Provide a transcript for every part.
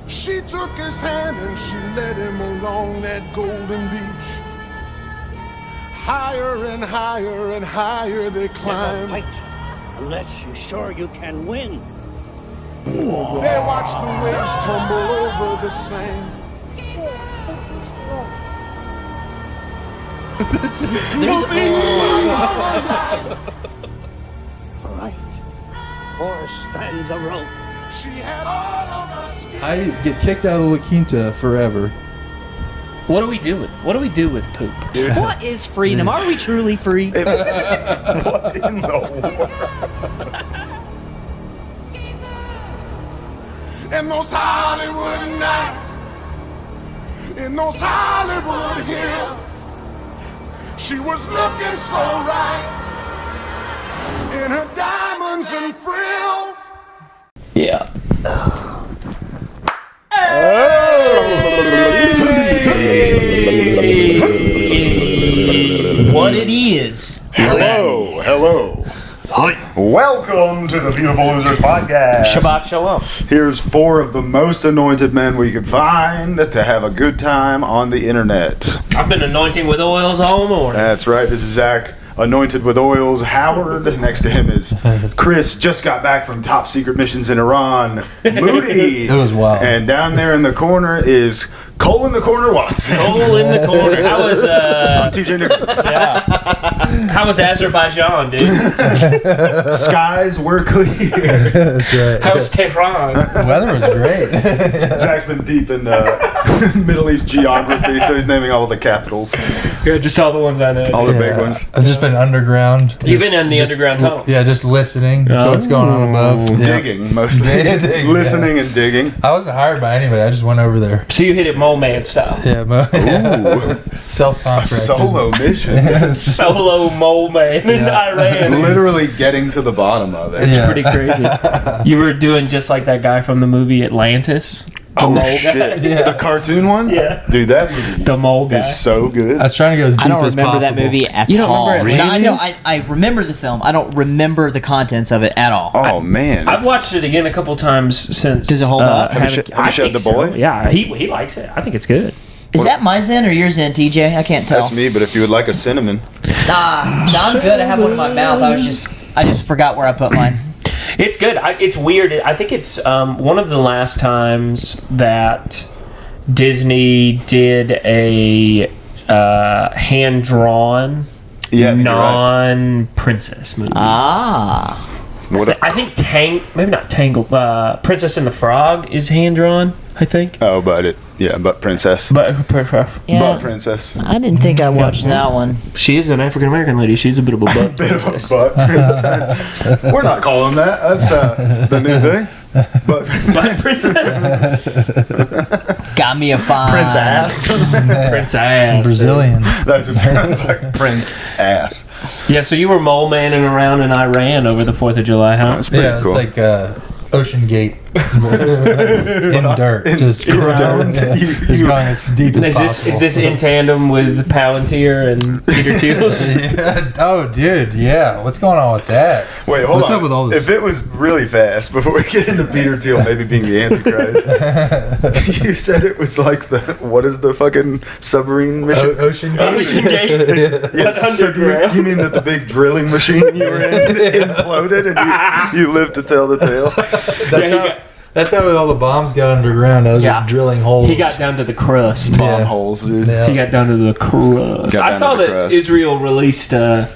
She took his hand and she led him along that golden beach. Higher and higher and higher they climbed. Never fight unless you're sure you can win. They watched the waves tumble over the sand. All right. Horse stands a rope. She had all of the skin. I get kicked out of La Quinta forever. What do we do with poop? What is freedom? Are we truly free? What in the world? In those Hollywood nights, in those Hollywood hills, she was looking so right in her diamonds and frills. Yeah. What it is. Hello. Hi. Welcome to the Beautiful Losers Podcast. Shabbat shalom. Here's 4 of the most anointed men we could find to have a good time on the internet. I've been anointing with oils all morning. That's right. This is Zach, anointed with oils. Howard. Next to him is Chris, just got back from top secret missions in Iran. Moody. It was wild. And down there in the corner is Cole in the Corner Watson. Hole in the corner. How was TJ Nicholson. How was Azerbaijan, dude? Skies were clear. That's right. How was Tehran? The weather was great. Zach's been deep in Middle East geography, so he's naming all the capitals, Yeah, just all the ones I know. all the big ones. I've just been underground. You've been in the underground tunnels. Yeah, just listening to what's going on above. Yeah. Digging, mostly. Digging, Listening and digging. I wasn't hired by anybody. I just went over there. So you hit it mole man style. Yeah, Ooh, self-contracted. solo mission. Solo mole man in Iran. Literally getting to the bottom of it. It's Yeah. pretty crazy. You were doing just like that guy from the movie Atlantis. Oh, mole guy. shit. Yeah. The cartoon one? Yeah. Dude, that movie The mole guy. is so good. I was trying to go as deep I don't as remember that possible. movie at You don't all. remember it? No, I know. Really? I remember the film. I don't remember the contents of it at all. Oh, man. I've watched it again a couple times since. Does it hold up? Have you showed the boy? Yeah, he likes it. I think it's good. Is that my Zen or your Zen, TJ? I can't tell. That's me, but if you would like a cinnamon. Nah, I'm good. I have one in my mouth. I just forgot where I put mine. It's good. It's weird. I think it's one of the last times that Disney did a hand-drawn, Yeah, you're right. non-princess movie. Ah. What I think maybe not Tangled. Princess and the Frog is hand-drawn, I think. Oh, but princess. But Yeah. Butt princess. I didn't think I watched that one. she is an African-American lady. She's a bit of a butt Bit of a princess. butt princess. We're not calling that. That's the new thing. Butt princess. Butt princess. Got me a fine. Prince ass. Prince ass. Brazilian. That just sounds like Prince ass. Yeah, so you were mole manning around in Iran over the 4th of July, huh? That's pretty Yeah, cool. it's like Ocean Gate in dirt. Just ground. just going as deep as possible. Is this in tandem with Palantir and Peter Thiel's? Yeah. Oh, dude, yeah. What's going on with that? Wait, hold What's on. up with all this? If it was really fast, before we get into Peter Thiel maybe being the Antichrist, you said it was like what is the fucking submarine mission? Ocean Gate. Ocean Gate. Yes, so Underground. you mean that the big drilling machine you were in imploded and you lived to tell the tale? That's how all the bombs got underground. I was Yeah. just drilling holes. He got down to the crust. Bomb Yeah. holes, dude. Yeah. He got down to the crust. Got I down saw to the that crust. Israel released a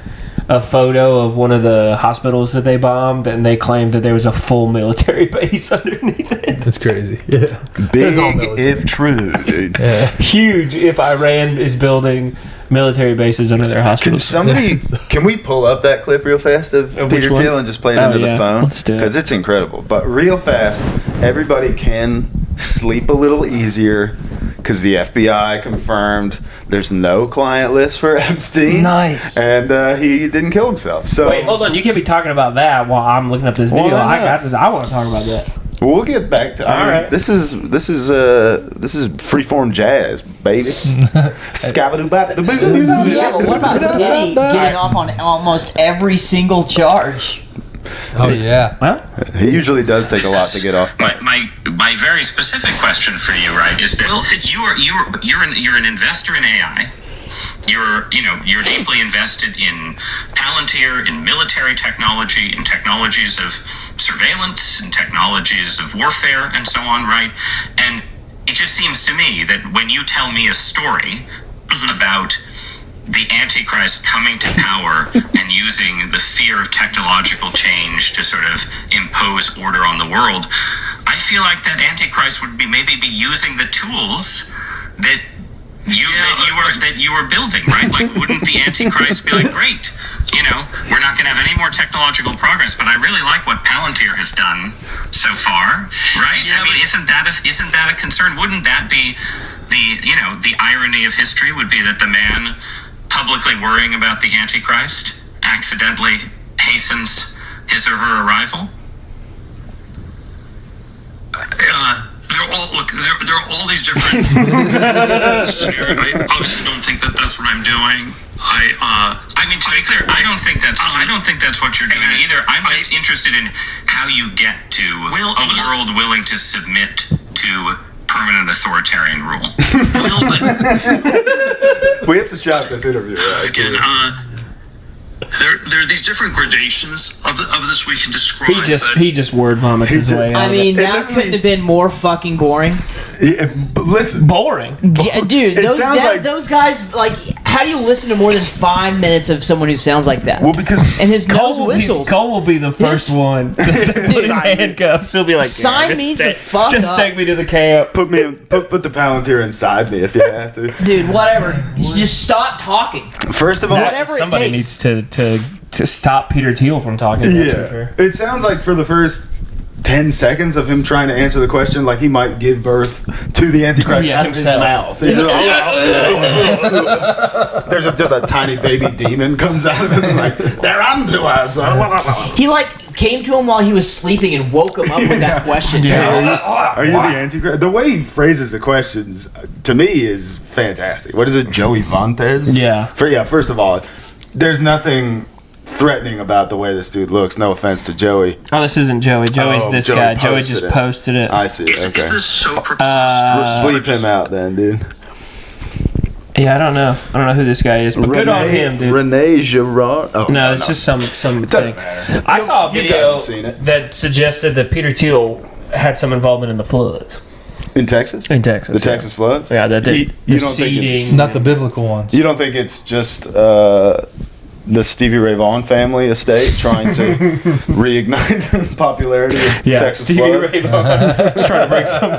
photo of one of the hospitals that they bombed, and they claimed that there was a full military base underneath it. That's crazy. Yeah. Big all military. if true, dude. Yeah. Huge if Iran is building military bases under their Can hospitals. can we pull up that clip real fast of Of Peter which one? Thiel and just play it Oh, into yeah. the phone? Let's do it. Because it's incredible. But real fast, everybody can sleep a little easier because the FBI confirmed there's no client list for Epstein. Nice. And he didn't kill himself. So Wait, hold on. You can't be talking about that while I'm looking up this video. Why I not? I want to talk about that. we'll get back to. I mean, right. This is freeform jazz, baby. Scabadoo-bap the boo. Yeah, but what about Diddy getting off on almost every single charge? Oh yeah. Well, He usually does take a lot to get off. My very specific question for you, right, is that you're an investor in AI. You're deeply invested in Palantir, in military technology, in technologies of surveillance, in technologies of warfare, and so on, right? And it just seems to me that when you tell me a story about the Antichrist coming to power and using the fear of technological change to sort of impose order on the world, I feel like that Antichrist would maybe be using the tools that you were building, right? Like, wouldn't the Antichrist be like, great, we're not going to have any more technological progress, but I really like what Palantir has done so far, right? Yeah, I mean, isn't that a concern? Wouldn't that be the irony of history would be that the man publicly worrying about the Antichrist accidentally hastens his or her arrival? There are all these different scenarios. I obviously don't think that that's what I'm doing. I mean, to be clear, I don't think that's what you're doing either. I'm just interested in how you get to a world willing to submit to permanent authoritarian rule. We have to chop this interview. Right? Again, there are these different gradations of this we can describe. he just word vomits his way out. I mean, that couldn't have been more fucking boring. But listen, boring. Yeah, dude, those guys, like, how do you listen to more than 5 minutes of someone who sounds like that? Well, because and his nose whistles. Cole will be the first one. Dude, handcuffs. He'll be like, sign me the fuck just up. take me to the camp. put the Palantir inside me if you have to. Dude, whatever. Just stop talking. First of all, Whatever Somebody it takes. needs to stop Peter Thiel from talking. That's for sure. It sounds like for the first 10 seconds of him trying to answer the question, like he might give birth to the Antichrist out of his mouth. There's just a tiny baby demon comes out of him, like, they're onto us. He, came to him while he was sleeping and woke him up with that question. Are you the Antichrist? The way he phrases the questions, to me, is fantastic. What is it, Joey Vantes? Yeah. First of all, there's nothing threatening about the way this dude looks. No offense to Joey. Oh, this isn't Joey. Joey's this Joey guy. Joey posted just it. posted it. I see. Is Okay. this so preposterous? Sleep him out then, dude. Yeah, I don't know. I don't know who this guy is, but good on him, dude. Rene Girard. Oh, No, it's just some It doesn't thing. matter. I saw a You guys video have seen it. that suggested that Peter Thiel had some involvement in the floods In Texas? in Texas. The Texas floods? Yeah, that You the don't think it's- seeding. Not the biblical ones. You don't think it's just the Stevie Ray Vaughan family estate trying to reignite the popularity of Texas Stevie flood? Ray Vaughan. Just trying to bring some,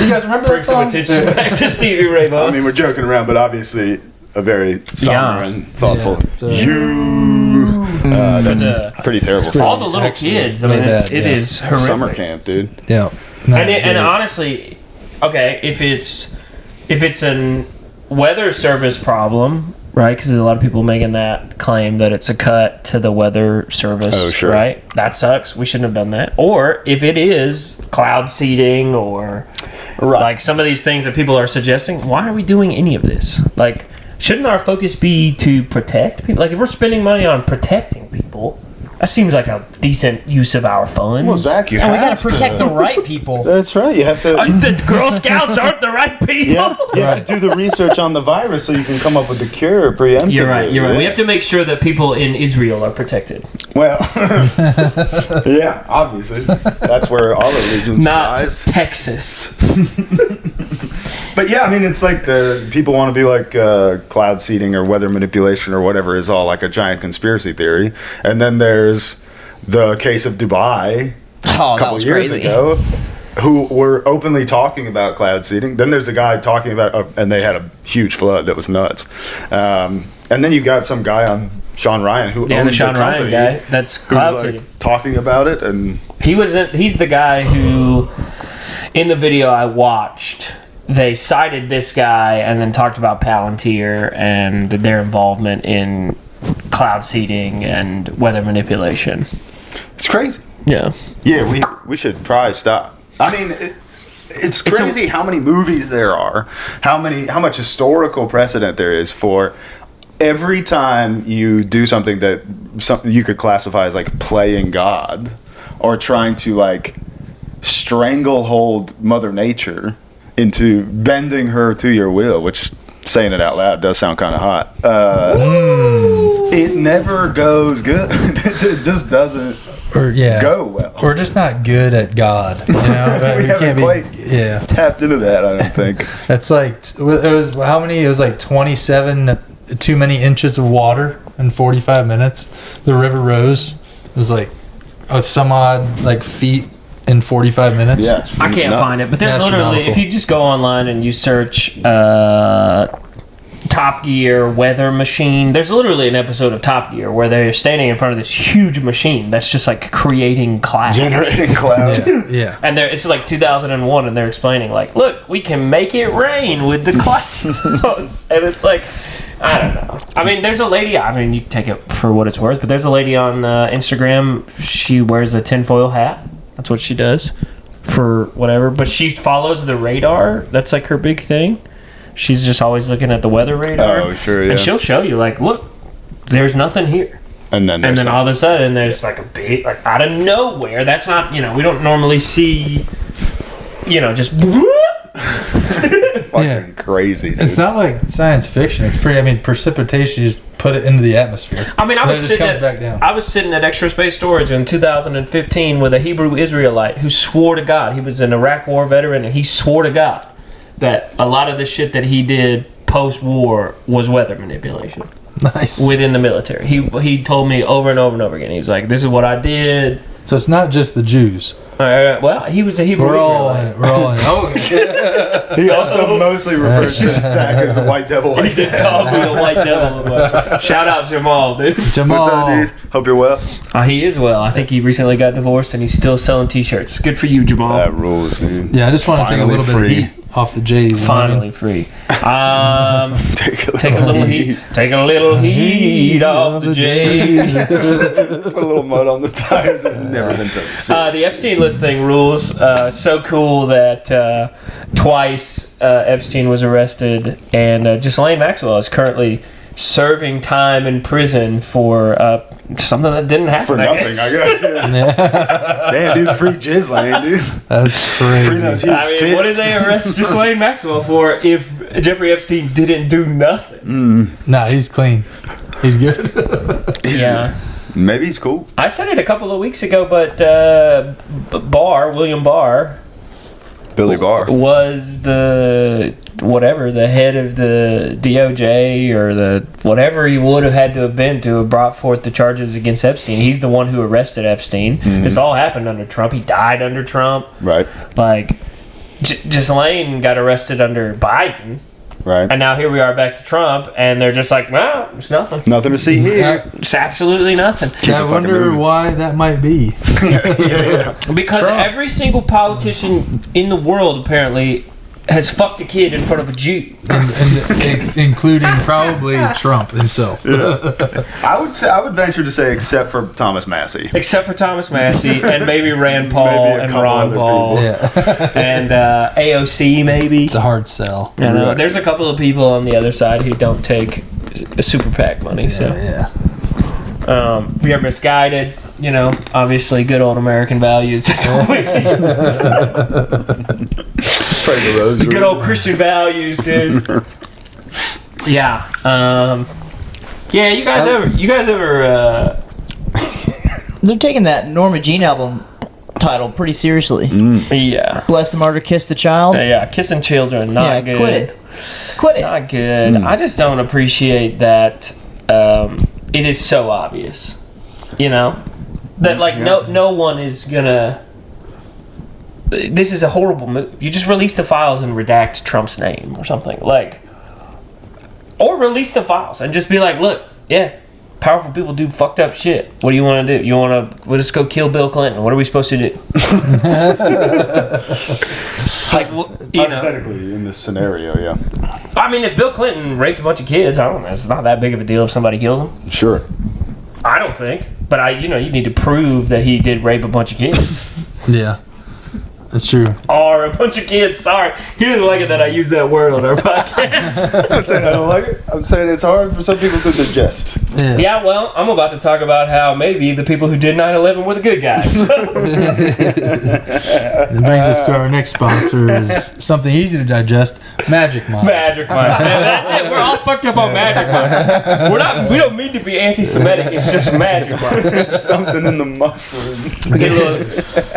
You guys remember bring that some song? attention back to Stevie Ray I Vaughan. mean, we're joking around, but obviously a very somber and thoughtful. Yeah, That's the- pretty terrible. All the little Actually, kids. I really mean, bad, it yeah. is horrific. Summer camp, dude. Yeah. And honestly, okay, if it's an weather service problem, right? Because there's a lot of people making that claim that it's a cut to the weather service. Oh, sure. Right? That sucks. We shouldn't have done that. Or if it is cloud seeding or like some of these things that people are suggesting, why are we doing any of this? Like, shouldn't our focus be to protect people? Like, if we're spending money on protecting people, that seems like a decent use of our funds. Well, Zach, you And we have gotta protect the right people. That's right. You have to. The Girl Scouts aren't the right people. Yeah, you have to do the research on the virus so you can come up with the cure preemptively. You're right. We have to make sure that people in Israel are protected. Well, yeah, obviously. That's where all allegiance Not lies. Texas. But yeah, I mean, it's like the people want to be like cloud seeding or weather manipulation or whatever is all like a giant conspiracy theory. And then there's the case of Dubai Oh, a couple was years crazy. ago who were openly talking about cloud seeding. Then there's a guy talking about, and they had a huge flood that was nuts. And then you got some guy on Sean Ryan who Yeah, the owns Sean a company Ryan guy. That's who's cloud like seeding. talking about it. And He's the guy who, in the video I watched, they cited this guy and then talked about Palantir and their involvement in cloud seeding and weather manipulation. it's crazy. Yeah. Yeah, we should probably stop. I mean, it's crazy how many movies there are, how much historical precedent there is for every time you do something that you could classify as like playing God or trying to like stranglehold Mother Nature into bending her to your will, which saying it out loud does sound kind of hot. It never goes good. It just doesn't go well. We're just not good at God. You know, We haven't quite yeah. tapped into that, I don't think. That's like it was how many? It was like 27 too many inches of water in 45 minutes. The river rose. It was like some odd like feet in 45 minutes. Yeah, I can't find it, but there's literally, Astronomical. if you just go online and you search Top Gear weather machine, there's literally an episode of Top Gear where they're standing in front of this huge machine that's just like creating clouds. Generating clouds. Yeah. And it's like 2001, and they're explaining like, look, we can make it rain with the clouds. And it's like, I don't know. I mean, there's a lady, I mean, you can take it for what it's worth, but there's a lady on Instagram, she wears a tinfoil hat. That's what she does for whatever. But she follows the radar. That's like her big thing. She's just always looking at the weather radar. Oh, sure, yeah. And she'll show you, like, look, there's nothing here. And then all of a sudden, there's like a big, like out of nowhere. That's not, you know, we don't normally see, you know, just. fucking crazy, dude. It's not like science fiction. It's pretty. I mean, precipitation. You just put it into the atmosphere. I mean, I And was it just sitting comes back down. I was sitting at Extra Space Storage in 2015 with a Hebrew Israelite who swore to God, he was an Iraq War veteran, and he swore to God that a lot of the shit that he did post-war was weather manipulation Nice. within the military. He told me over and over and over again. He's like, "This is what I did." So it's not just the Jews. Well, he was a Hebrew We're all in Israelite. it. We're all in it. Oh, He also mostly refers to Zach as a white devil. He did call me a white devil a bunch. Shout out Jamal, dude. Jamal. What's up, dude? Hope you're well. He is well. I think he recently got divorced and he's still selling T-shirts. Good for you, Jamal. That rules, dude. Yeah, I just want to take a Finally little free. bit of heat off the Jays. You know what I mean? Finally free. Take Take a little heat. Take a little heat off the Jays. Put a little mud on the tires. It's never been so sick. The Epstein list thing rules. So cool that twice Epstein was arrested, and Ghislaine Maxwell is currently serving time in prison for something that didn't happen. For nothing, I guess. Yeah. Damn, dude, free Ghislaine, dude. That's Free crazy. those huge I mean, tits. what did they arrest Ghislaine Maxwell for if Jeffrey Epstein didn't do nothing? Nah, he's clean. He's good. Yeah. Maybe he's cool. I said it a couple of weeks ago, but William Barr, Billy Barr. was the head of the DOJ or the whatever he would have had to have been to have brought forth the charges against Epstein. He's the one who arrested Epstein. This all happened under Trump. He died under Trump. Right. Like, Ghislaine got arrested under Biden. Right. And now here we are back to Trump, and they're just like, well, it's nothing. Nothing to see here. It's absolutely nothing. I wonder why that might be. Because Trump. every single politician in the world apparently has fucked a kid in front of a Jew. and including probably Trump himself. I would venture to say, except for Thomas Massey. Except for Thomas Massey and maybe Rand Paul Maybe a and couple Ron other Paul Yeah, and AOC maybe. it's a hard sell. You know, there's a couple of people on the other side who don't take a super PAC money. Yeah. We are misguided. You know, obviously, good old American values. That's what we Pray the rosary. good old Christian values, dude. Yeah. Yeah. You guys ever? They're taking that Norma Jean album title pretty seriously. Yeah. Bless the martyr, kiss the child. Yeah. Kissing children, not Yeah, good. quit it. Quit it. Not good. I just don't appreciate that. It is so obvious, you know, that like no one is gonna. This is a horrible move. You just release the files and redact Trump's name or something, like, or release the files and just be like, look, yeah, powerful people do fucked up shit. What do you want to do? You want to? We'll just go kill Bill Clinton. What are we supposed to do? Like, you know. Hypothetically, in this scenario, yeah. I mean, if Bill Clinton raped a bunch of kids, I don't know. It's not that big of a deal if somebody kills him. Sure. I don't think. But you need to prove that he did rape a bunch of kids. Yeah. That's true. Or a bunch of kids. Sorry, he doesn't like it that I use that word on our podcast. I'm not saying I don't like it. I'm saying it's hard for some people to digest. Yeah, well, I'm about to talk about how maybe the people who did 9/11 were the good guys. It brings us to our next sponsor, is something easy to digest, Magic Mind. Magic Mind. Man, that's it. We're all fucked up on Magic Mind. We don't mean to be anti-Semitic. It's just Magic Mind. Something in the mushrooms.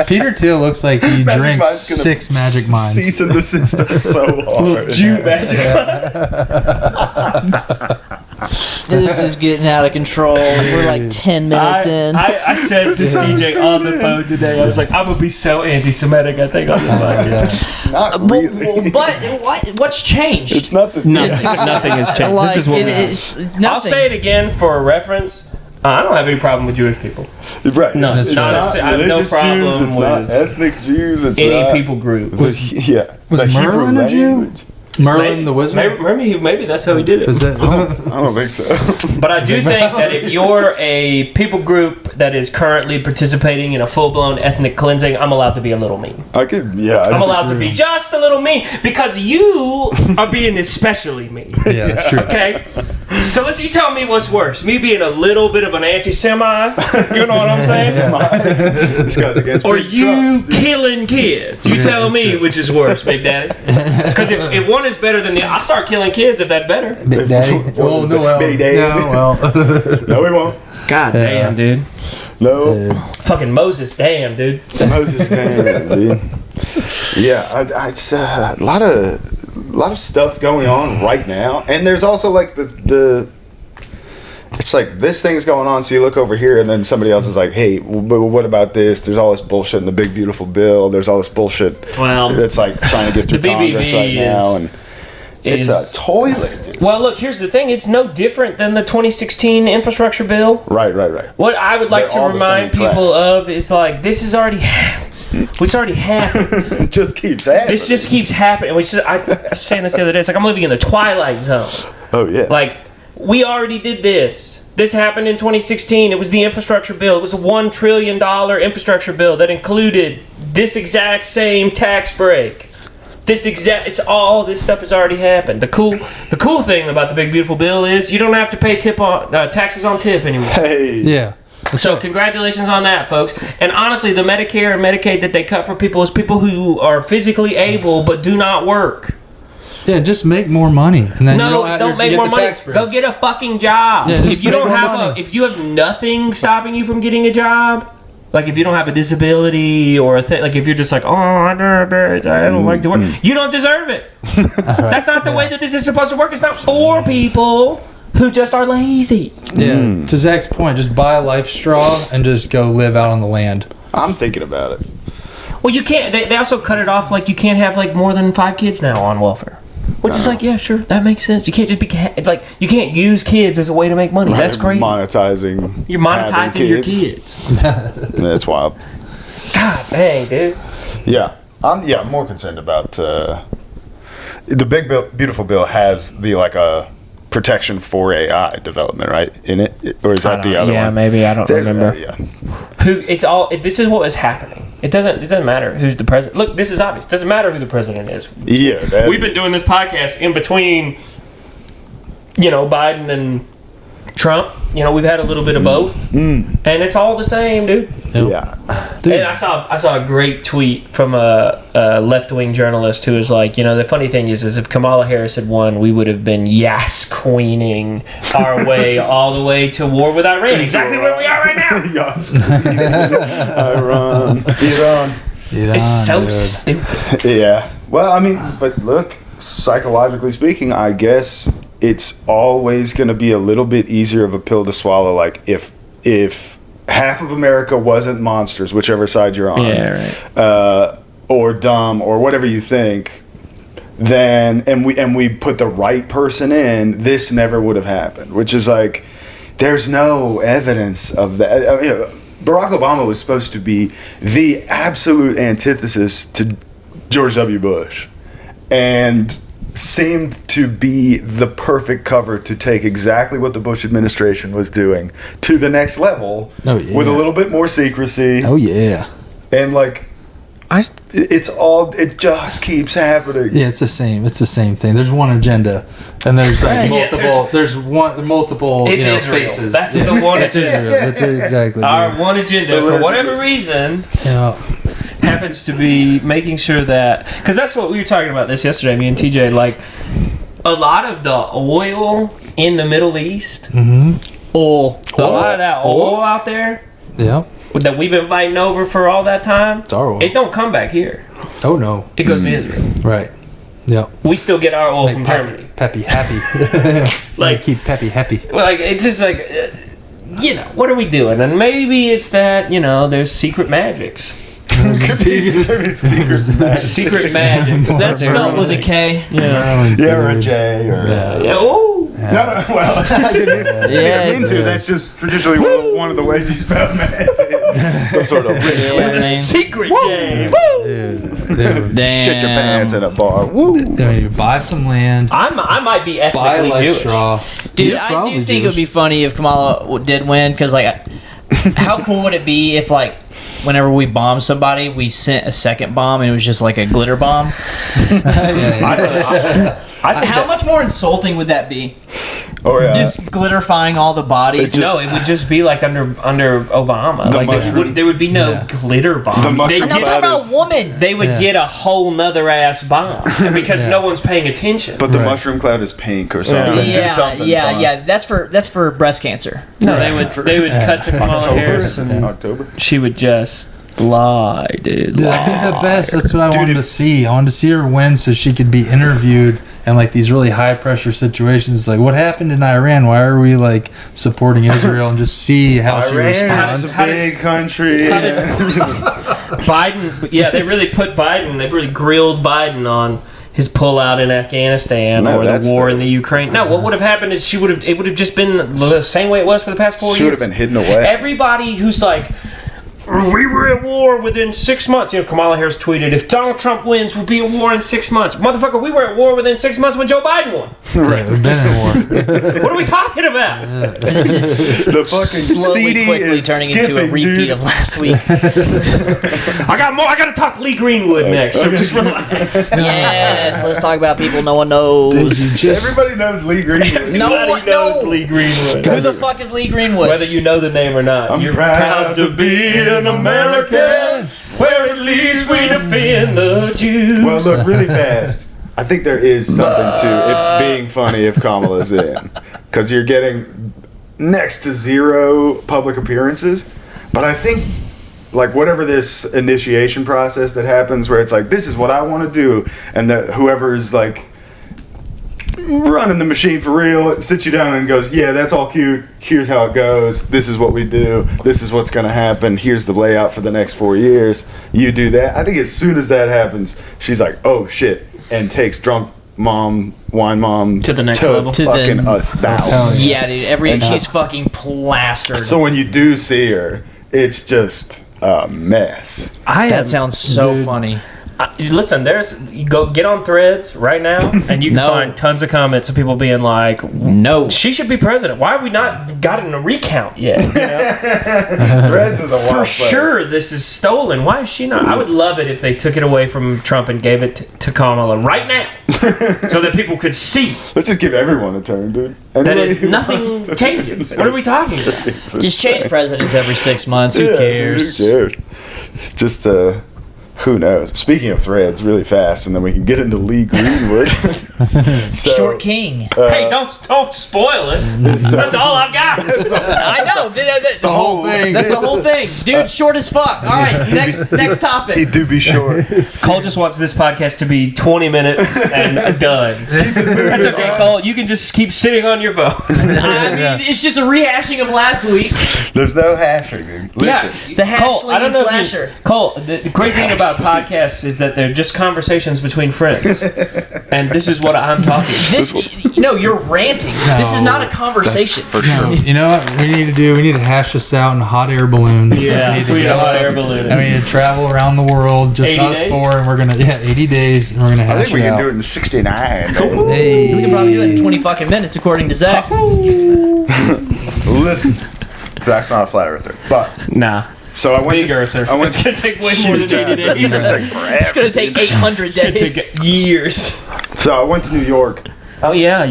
Peter Thiel looks like he drinks 6 Magic Minds. Cease and desist us so hard. Magic Mind. This is getting out of control. We're like 10 minutes in. I said to DJ on the phone today, I was like, I'm going to be so anti-Semitic, I think, on the podcast. Not really. But what's changed? It's not the Nothing has changed. Like, this is what it's nothing. I'll say it again for a reference. I don't have any problem with Jewish people. Right. No, it's not not I have no religious problem Jews, it's with not ethnic Jews. It's any not people group. Was the Merlin Hebrew a Jew? language. Merlin the Wizard? Maybe that's how he did it. Is that, I don't think so. But I do think that if you're a people group that is currently participating in a full-blown ethnic cleansing, I'm allowed to be a little mean. I could, yeah. I'm allowed to be just a little mean because you are being especially mean. yeah, that's true. Okay? So you tell me what's worse. Me being a little bit of an anti-Semite, you know what I'm saying? This guy's against Or big you trucks, dude. killing kids. You tell me which is worse, Big Daddy. Because if one is better than the other, I'll start killing kids if that's better. Big Daddy. Oh, no, well. Big Daddy. No, well. No, we won't. God damn, dude. No. Fucking Moses, damn, dude. Moses, damn, dude. Yeah, it's a lot of stuff going on right now, and there's also like the it's like this thing's going on, so you look over here and then somebody else is like, hey, what about this? There's all this bullshit in the big beautiful bill. There's all this bullshit that's like trying to get through The Congress BBB right now, and it's is- a toilet, dude. Well, look, here's the thing. It's no different than the 2016 infrastructure bill. Right. What I would like They're to all the remind same people trash. of is like, this is already it's already happened. It just keeps happening. This just keeps happening. I was saying this the other day. It's like I'm living in the twilight zone. Oh yeah. Like, we already did this. This happened in 2016. It was the infrastructure bill. It was a $1 trillion infrastructure bill that included this exact same tax break. It's all this stuff has already happened. The cool thing about the big beautiful bill is you don't have to pay taxes on tip anymore. Hey. Yeah. So congratulations on that, folks. And honestly, the Medicare and Medicaid that they cut for people is people who are physically able but do not work. Yeah, just make more money, and then Don't make more money. Go get a fucking job. Yeah, just if you make don't more have money. if you have nothing stopping you from getting a job, like if you don't have a disability or a thing, like if you're just like, oh, I don't like to work, you don't deserve it. That's not the way that this is supposed to work. It's not for people who just are lazy. Yeah. To Zach's point, just buy a life straw and just go live out on the land. I'm thinking about it. Well, you can't. They also cut it off. Like you can't have like more than 5 kids now on welfare. Which is like, yeah, sure, that makes sense. You can't just be like, you can't use kids as a way to make money. That's crazy. Monetizing. You're monetizing your kids. That's wild. God dang, dude. Yeah, I'm more concerned about the big beautiful bill has the like a protection for AI development, right? In it, or is that the other one? Maybe I don't remember. Yeah. This is what is happening. It doesn't matter who's the president. Look, this is obvious. It doesn't matter who the president is. Yeah. We've been doing this podcast in between, Biden and Trump. We've had a little bit of both, and it's all the same, dude. Yeah. And I saw a great tweet from a left-wing journalist who was like, the funny thing is if Kamala Harris had won, we would have been queening our way all the way to war with Iran. Exactly where we are right now. Iran. It's so stupid. Yeah. Well, I mean, but look, psychologically speaking, I guess it's always going to be a little bit easier of a pill to swallow. Like if half of America wasn't monsters, whichever side you're on, or dumb or whatever you think, then and we put the right person in, this never would have happened. Which is like, there's no evidence of that. I mean, Barack Obama was supposed to be the absolute antithesis to George W. Bush, and seemed to be the perfect cover to take exactly what the Bush administration was doing to the next level with a little bit more secrecy. Oh, yeah. And like, It just keeps happening. Yeah, it's the same. It's the same thing. There's one agenda, and there's like multiple. There's multiple. It's Israel. Faces. That's the one. It's Israel. That's exactly. Our one agenda, for whatever reason, happens to be making sure that, because that's what we were talking about this yesterday, me and TJ. Like a lot of the oil in the Middle East, a lot of that oil out there. Yeah. That we've been fighting over for all that time, it don't come back here. Oh no, it goes to Israel. Right. Yeah. We still get our oil from Germany. Peppy happy. Like keep Peppy happy. Well, like it's just like, what are we doing? And maybe it's that there's secret magics. Secret magics. That's spelled with a K. Yeah, or a J, or No, well, I didn't mean to. That's just traditionally one of the ways you spell magic. Some sort of secret game. Damn. Shit your pants in a bar. Woo. You buy some land. I might be ethnically Jewish. Straw. Dude, I do think it would be funny if Kamala did win, because like, how cool would it be if like, whenever we bombed somebody, we sent a second bomb and it was just like a glitter bomb? How much more insulting would that be? Oh yeah, just glitterifying all the bodies. It would just be like under Obama. There would be no glitter bomb. I'm not talking about a woman. They would get a whole nother ass bomb because no one's paying attention. But the mushroom cloud is pink or something. Yeah, do something yeah. That's for breast cancer. No, they would cut to Kamala Harris in October. She would just lie, dude. That'd be the best. That's what I wanted to see. I wanted to see her win so she could be interviewed in like these really high pressure situations. Like, what happened in Iran? Why are we like supporting Israel? And just see how she responds. It's a big country. Biden, they really put Biden. They really grilled Biden on his pullout in Afghanistan or the war in the Ukraine. No, what would have happened is it would have just been the same way it was for the past 4 years. She would have been hidden away. Everybody who's like, we were at war within 6 months. Kamala Harris tweeted, if Donald Trump wins, we'll be at war in 6 months. Motherfucker, we were at war within 6 months when Joe Biden won. Right, we've been in war. What are we talking about? The fucking slowly, quickly turning into a repeat of last week. I got more. I got to talk to Lee Greenwood next, so just relax. Yes, let's talk about people no one knows. Everybody knows Lee Greenwood. Everybody knows Lee Greenwood. Who the fuck is Lee Greenwood? Whether you know the name or not. You're proud to be an American, where at least we defend the Jews. Well, look, really fast. I think there is something to it being funny if Kamala's in, because you're getting next to zero public appearances. But I think, like, whatever this initiation process that happens, where it's like, this is what I want to do, and that whoever's like running the machine for real sits you down and goes, yeah, that's all cute, here's how it goes, this is what we do, this is what's going to happen, here's the layout for the next 4 years, you do that. I think as soon as that happens, she's like, oh shit, and takes drunk mom, wine mom to the next level, fucking 1,000. Yeah, dude, she's fucking plastered. So when you do see her, it's just a mess. That sounds so funny. Listen, you go get on Threads right now, and you can find tons of comments of people being like, "No, she should be president. Why have we not gotten a recount yet?" Threads is a wild for sure. This is stolen. Why is she not? I would love it if they took it away from Trump and gave it to Kamala right now, so that people could see. Let's just give everyone a turn, dude. Nothing changes. What are we talking about? Just change presidents every 6 months. Who cares? Who cares? Just who knows? Speaking of Threads, really fast, and then we can get into Lee Greenwood. Short King. Hey, don't spoil it. That's all I've got. I know. That's the whole thing. That's the whole thing, dude. Short as fuck. All right, next topic. He do be short. Cole just wants this podcast to be 20 minutes and done. That's okay, Cole. You can just keep sitting on your phone. I mean, it's just a rehashing of last week. There's no hashing, dude. Listen. The hash slasher. Cole, the great thing about podcasts is that they're just conversations between friends, and this is what I'm talking about. You're ranting. No, this is not a conversation. For sure. You know what we need to do? We need to hash this out in a hot air balloon. Yeah, we need a hot air balloon. And we need to travel around the world, just us days? 4, and we're gonna 80 days, and we're gonna hash it out. I think we can do it in 69. Hey. We can probably do it in 20 fucking minutes, according to Zach. Listen, Zach's not a flat earther, but nah. So I went Big to, earther. I went It's going to take way more than 80 days. It's gonna take forever. It's gonna take 800 It's going to days. take years. So I went to New York. Oh, yeah.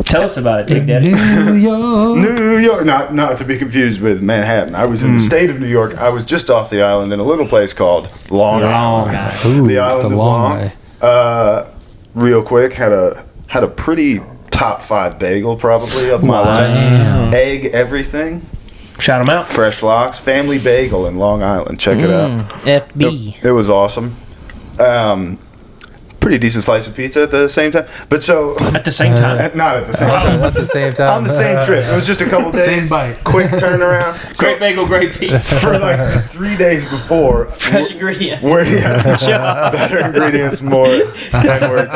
Tell us about it, Big Daddy. New York. New York, not to be confused with Manhattan. I was in the state of New York. I was just off the island in a little place called Long Island. Ooh, The island of long Long. way. Real quick, had a pretty top 5 bagel probably of my life. Damn. Egg everything, Shout him out. fresh locks, family bagel in Long Island. Check it out. FB. It was awesome. Pretty decent slice of pizza at the same time. But so At the same time. not at the same time. At the same time. On the same trip. It was just a couple days. Same bite. Quick turnaround. Great bagel, great pizza. For like 3 days before. Fresh ingredients. Better ingredients, more N-words.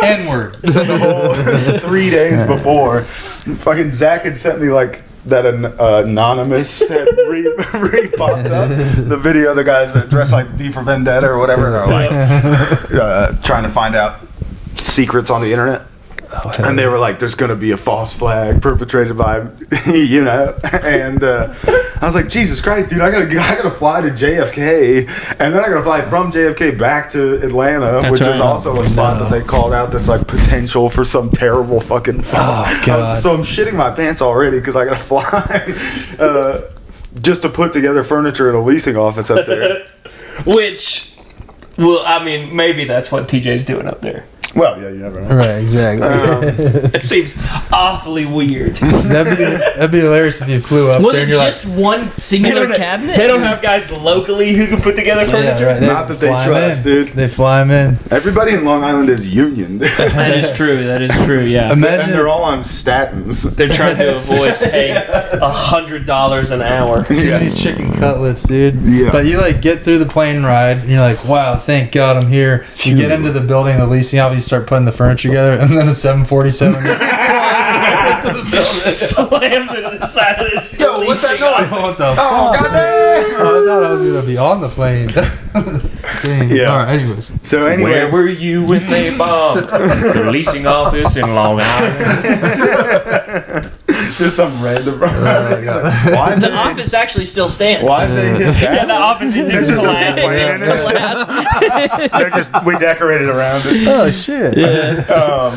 N-word. So the whole 3 days before, fucking Zach had sent me like that anonymous had re-popped up the video of the guys that dress like V for Vendetta or whatever, and are like trying to find out secrets on the internet. And they were like, there's going to be a false flag perpetrated by, you know. And I was like, Jesus Christ, dude, I gotta fly to JFK. And then I got to fly from JFK back to Atlanta, That's which right. is also a spot that they called out that's like potential for some terrible fucking fall. Oh, God. So I'm shitting my pants already because I got to fly just to put together furniture in a leasing office up there. Which, well, I mean, maybe that's what TJ's doing up there. Well, yeah, you never know. Right, exactly. It seems awfully weird. That'd be hilarious if you flew up Was there it and you're just one singular cabinet? They don't have guys locally who can put together like, furniture. yeah, right. Not that they fly 'em trust, in. dude. They fly them in. Everybody in Long Island is union. That is true. That is true. Yeah. Imagine And they're all on statins. They're trying to avoid paying $100 an hour. too many chicken cutlets, dude. Yeah. But you like get through the plane ride, and you're like, wow, thank God I'm here. You get into the building, the leasing office, you start putting the furniture together, and then a 747 just flies right into the building. Slams into the side of this. Yo, what's that noise? What the Oh, fuck? goddamn! I thought I was gonna be on the plane. Dang. Yeah. All right. Anyways. So anyway, Where were you when they bombed the leasing office in Long Island? just some random. Why The office actually still stands. Why did they hit that? Yeah, the office did There's just a collapse. plan in it. They're just we decorated around it. Oh shit. Oh,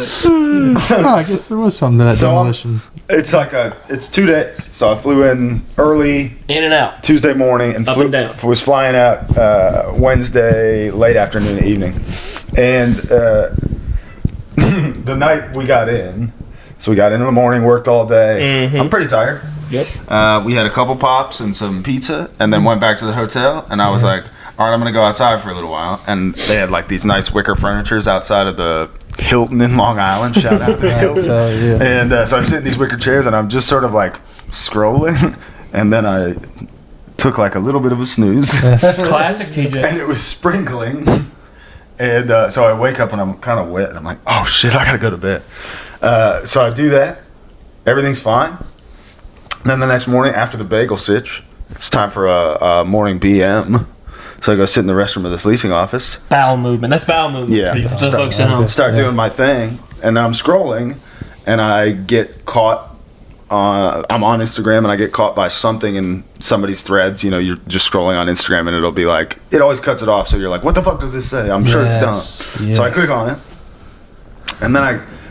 I guess there was something to that So, demolition. It's 2 days. So I flew in early In and out. Tuesday morning and Up and down. was flying out Wednesday late afternoon, evening, and the night we got in. So we got in the morning, worked all day. I'm pretty tired. Yep. We had a couple pops and some pizza, and then went back to the hotel. And I was like, all right, I'm gonna go outside for a little while. And they had like these nice wicker furnitures outside of the Hilton in Long Island. Shout out to Hilton. So, yeah. And so I sit in these wicker chairs, and I'm just sort of like scrolling, and then I took like a little bit of a snooze, Classic TJ. and it was sprinkling. And so I wake up and I'm kind of wet, and I'm like, oh shit, I gotta go to bed. So I do that. Everything's fine. Then the next morning, after the bagel sitch, it's time for a morning BM. So I go sit in the restroom of this leasing office. Bowel movement. That's bowel movement Yeah. for the folks at home. Start doing my thing, and I'm scrolling, and I get caught. I'm on Instagram, and I get caught by something in somebody's threads. You know, you're just scrolling on Instagram, and it'll be like, it always cuts it off. So you're like, what the fuck does this say? I'm sure it's dumb. Yes. So I click on it, and then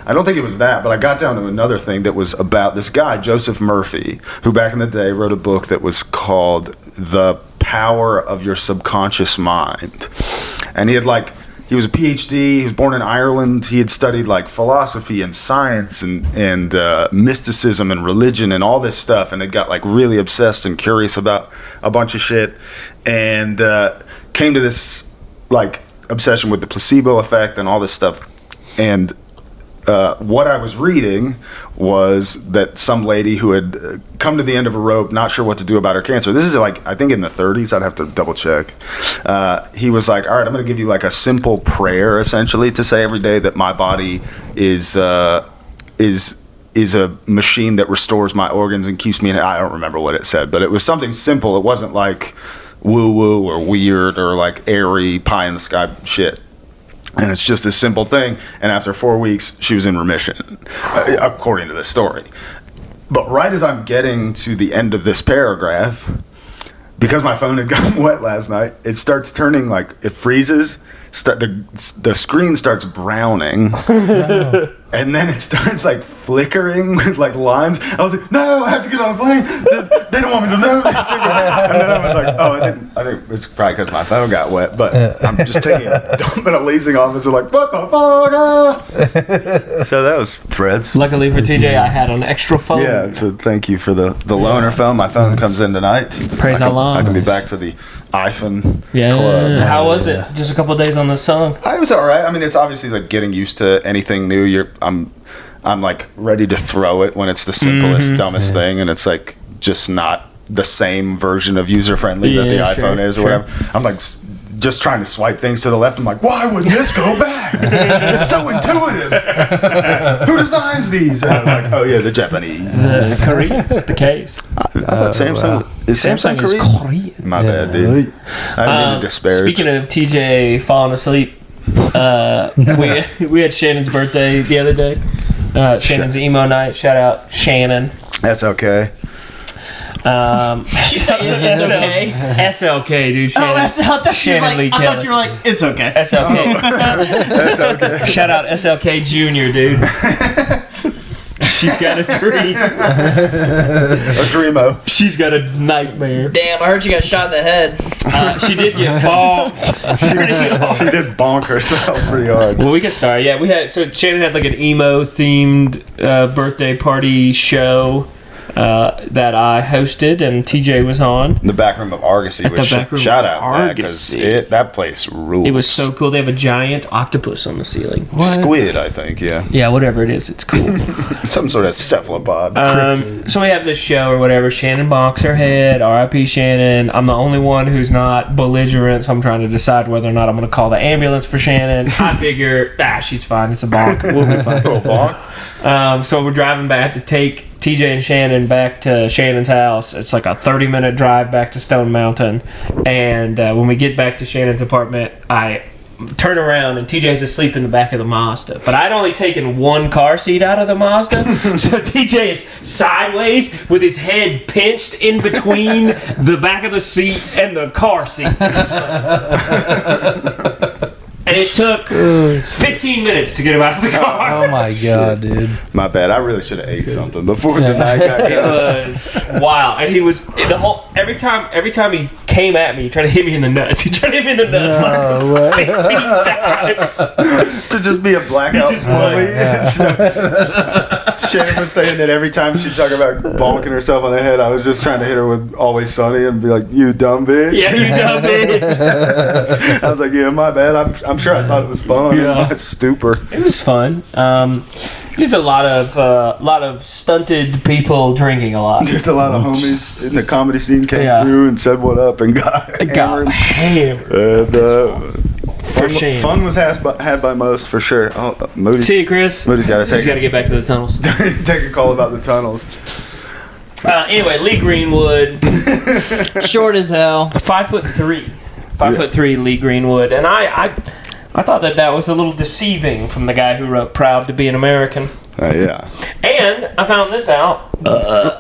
I don't think it was that, but I got down to another thing that was about this guy, Joseph Murphy, who back in the day wrote a book that was called The Power of Your Subconscious Mind. And he was a PhD, he was born in Ireland, he had studied like philosophy and science and mysticism and religion and all this stuff, and had got like really obsessed and curious about a bunch of shit, and came to this like obsession with the placebo effect and all this stuff. And what I was reading was that some lady who had come to the end of a rope, not sure what to do about her cancer. This is like, I think in the 30s, I'd have to double check. He was like, all right, I'm going to give you like a simple prayer essentially to say every day that my body is a machine that restores my organs and keeps me in. I don't remember what it said, but it was something simple. It wasn't like woo woo or weird or like airy pie in the sky shit. And it's just this simple thing. And after 4 weeks, she was in remission, according to this story. But right as I'm getting to the end of this paragraph, because my phone had gotten wet last night, it starts turning like it freezes. The screen starts browning, and then it starts like flickering with like lines. I was like, no, I have to get on a plane. They don't want me to know this. And then I was like, oh, I think it's probably because my phone got wet. But I'm just taking a dump in a leasing office. Like, what the fuck? So that was Threads. Luckily for TJ, I had an extra phone. Yeah, so thank you for the loaner phone. My phone comes in tonight. Praise Allah. I can be back to the iPhone Yeah. club. How was it? Just a couple of days on the song. I was all right. I mean, it's obviously like getting used to anything new. I'm like ready to throw it when it's the simplest, dumbest thing, and it's like just not the same version of user friendly that the iPhone is or whatever. I'm like just trying to swipe things to the left. I'm like, why wouldn't this go back? It's so intuitive. Who designs these? And I was like, oh yeah, the Japanese. The Koreans, the K's. I thought Samsung is Samsung is Korean. Korean. My bad, dude. I didn't mean to disparage. Speaking of TJ falling asleep, we had Shannon's birthday the other day. Shannon's emo night. Shout out Shannon. That's okay. It's okay. SLK, dude. Shannon, I thought she was Shannon Lee like, I thought you were like, it's okay. SLK. That's okay. Shout out SLK Jr., dude. She's got a dream. A dreamo. She's got a nightmare. Damn, I heard you got shot in the head. She did get bonked. She did bonk herself pretty hard. Well, we can start. Yeah, Shannon had like an emo themed birthday party show that I hosted, and TJ was on. The back room of Argosy, which shout out that because that place rules. It was so cool. They have a giant octopus on the ceiling. Squid, I think. Yeah. Yeah, whatever it is, it's cool. Some sort of cephalopod. So we have this show or whatever. Shannon bonks her head. R.I.P. Shannon. I'm the only one who's not belligerent, so I'm trying to decide whether or not I'm going to call the ambulance for Shannon. I figure, she's fine. It's a bonk. We'll be fine. Little bonk. So we're driving back to take TJ and Shannon back to Shannon's house. It's like a 30-minute drive back to Stone Mountain. And when we get back to Shannon's apartment, I turn around and TJ's asleep in the back of the Mazda. But I'd only taken one car seat out of the Mazda. So TJ is sideways with his head pinched in between the back of the seat and the car seat. And it took 15 minutes to get him out of the car. Oh my god, dude. My bad. I really should have ate something before the night got It going. was wild. And he was every time he came at me, he tried to hit me in the nuts. He tried to hit me in the nuts like 15 times. To just be a blackout bully. Shannon was saying that every time she'd talk about bonking herself on the head, I was just trying to hit her with Always Sunny and be like, you dumb bitch. Yeah, you dumb bitch. I was like, yeah, my bad. I'm sure I thought it was fun. Yeah. My stupor. It was fun. There's a lot of stunted people drinking a lot. Just a lot of homies in the comedy scene came through and said what up and got hammered. And fun was had by most for sure. Oh, Moody. See you, Chris. Moody's got to He's got to get back to the tunnels. take a call about the tunnels. Anyway, Lee Greenwood, Short as hell. 5'3", 5'3", Lee Greenwood, and I thought that was a little deceiving from the guy who wrote "Proud to be an American." Yeah. And I found this out.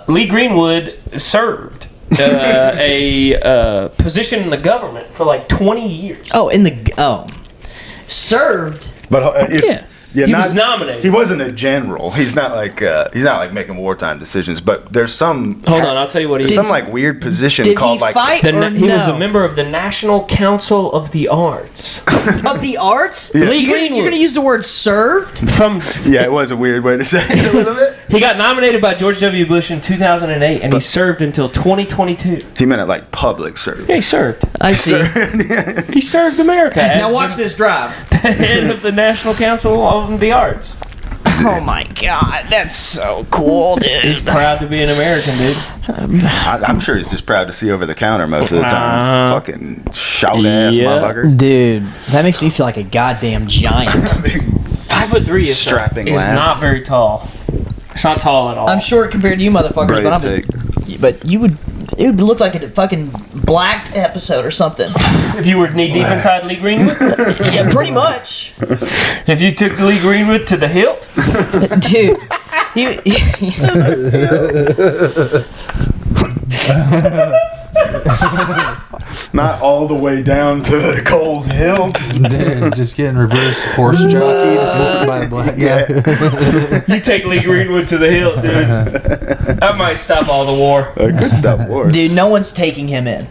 Lee Greenwood served a position in the government for like 20 years. Served. But it's he was nominated. He wasn't a general. He's not like making wartime decisions. But there's some. Hold on, I'll tell you what he there's did. some like weird position Did called he like. fight He was a no? member of the National Council of the Arts. Of the arts? Yeah. Lee You're Greenwood. going to use the word served? Yeah, it was a weird way to say it a little bit. He got nominated by George W. Bush in 2008, and he served until 2022. He meant it like public service. Yeah, he served. I see. He served America as Now watch this drive. the head of the National Council of the Arts. Oh my god, that's so cool, He's dude. proud to be an American, dude. I'm sure he's just proud to see over the counter most of the time. Fucking shout ass Yeah. motherfucker. Dude, that makes me feel like a goddamn giant. 5'3" is Strapping is lad. not very tall. It's not tall at all. I'm short compared to you motherfuckers, Brave take. but it would look like a fucking blacked episode or something. If you were knee deep inside Lee Greenwood, Yeah, pretty much. if you took Lee Greenwood to the hilt, Dude. Not all the way down to Cole's hilt. Dude, just getting reverse horse jockeyed by a black guy. You take Lee Greenwood to the hilt, dude. That might stop all the war. Good stuff, war. Dude, no one's taking him in.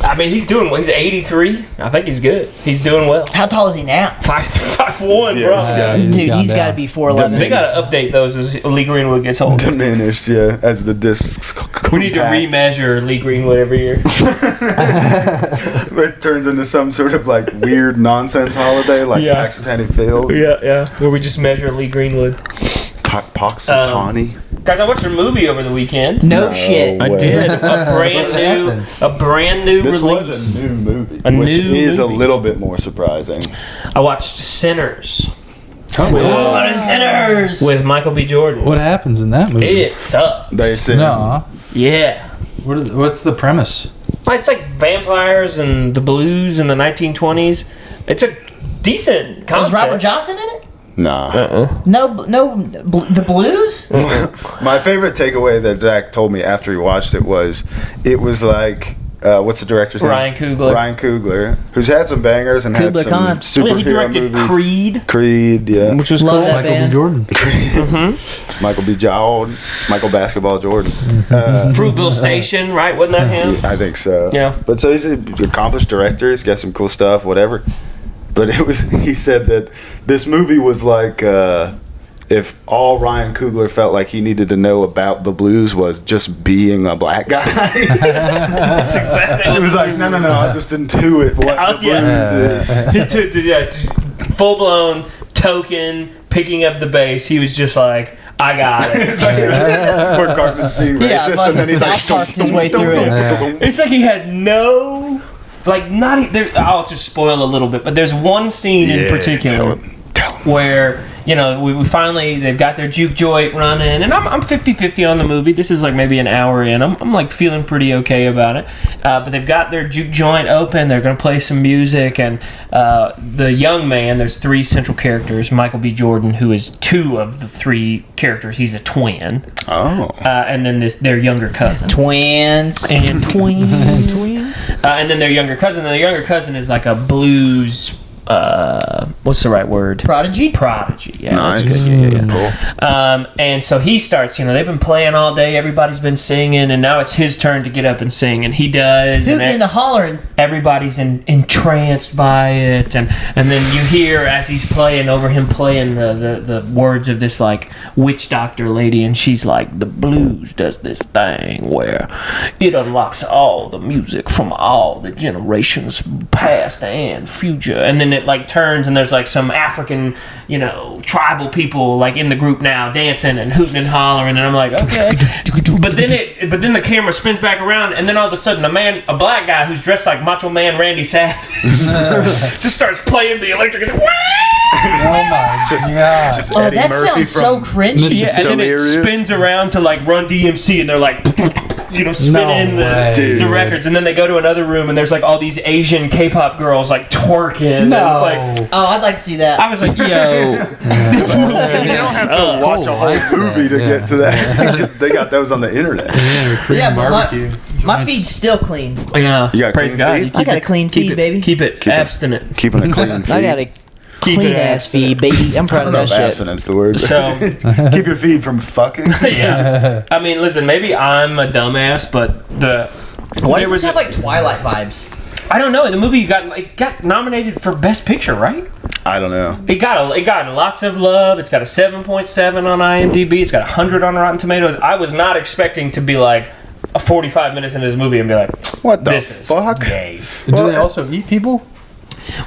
I mean, he's doing well. He's 83. I think he's good. He's doing well. How tall is he now? 5'1", Yeah, bro. he's Dude, he's got to be 4'11". They got to update those as Lee Greenwood gets older. Diminished, yeah, as the discs. We need to remeasure Lee Greenwood every year. It turns into some sort of like weird nonsense holiday, like Yeah. Paxitani Field. Yeah. Where we just measure Lee Greenwood. Paxitani. Guys, I watched a movie over the weekend. No shit. I did. A brand new This release. was a new movie, A which new is movie. a little bit more surprising. I watched Sinners What is sinners? with Michael B. Jordan. What happens in that movie? It sucks. They say No. Yeah. What's the premise? It's like vampires and the blues in the 1920s. It's a decent concept. Was Robert Johnson in it? nah. No, the blues? My favorite takeaway that Zach told me after he watched it was like what's the director's Ryan name? Coogler. Ryan Coogler, who's had some bangers and had Kubla some Khan. superhero He directed movies. Creed, Creed, yeah. which was Love cool. that Michael B. band. Jordan. Michael B. Jordan, Michael Basketball Jordan. Fruitville Station, right? Wasn't that him? I think so. Yeah. But so he's an accomplished director. He's got some cool stuff, whatever. But he said that this movie was like if all Ryan Coogler felt like he needed to know about the blues was just being a black guy. That's exactly. It was like, no, I just intuit what the blues is. He took the full blown token picking up the bass. He was just like, I got it. It's like where Cartman's being racist, like and then he's South like, Parked his way through it. It's like he had no, like not. I'll just spoil a little bit, but there's one scene in particular Tell him. where we finally, they've got their juke joint running, and I'm 50-50 on the movie. This is like maybe an hour in. I'm like feeling pretty okay about it. But they've got their juke joint open. They're going to play some music, and the young man, there's three central characters. Michael B. Jordan, who is two of the three characters. He's a twin. Oh. And then their younger cousin. Twins. And and then their younger cousin. And the younger cousin is like a blues. What's the right word? Prodigy? Prodigy. Yeah, Nice. that's good. Yeah. Cool. And so he starts. They've been playing all day. Everybody's been singing, and now it's his turn to get up and sing. And he does. Hooting And and hollering. everybody's entranced by it, and then you hear as he's playing over him playing the words of this like witch doctor lady, and she's like, the blues does this thing where it unlocks all the music from all the generations past and future, and then it like turns and there's like some African tribal people like in the group now dancing and hooting and hollering, and I'm like, okay. but then the camera spins back around, and then all of a sudden a black guy who's dressed like Macho Man Randy Savage just starts playing the electric guitar. Oh my god. Just Oh, Eddie that Murphy sounds so from cringy. Yeah, and then it Delirious. spins around to like Run DMC, and they're like, spinning No way. the records, and then they go to another room, and there's like all these Asian K-pop girls like twerking. No. And, like, Oh, I'd like to see that. I was like, yo, this movie. You don't have to watch a whole movie to get to that. They got those on the internet. Yeah, but barbecue. my feed's still clean. Yeah, You got a praise clean God. feed? You I got a clean feed, baby. Keep it abstinent. Keeping a clean feed. I got a Keep clean it ass feed, baby. I'm proud of that shit. Abstinence, the word. So, Keep your feed from fucking. yeah. I mean, listen, maybe I'm a dumbass, but Why does this have like Twilight vibes? I don't know. The movie got nominated for Best Picture, right? I don't know. It got lots of love. It's got a 7.7 on IMDb. It's got 100 on Rotten Tomatoes. I was not expecting to be like 45 minutes into this movie and be like, What the this is fuck? gay. Do they also eat people?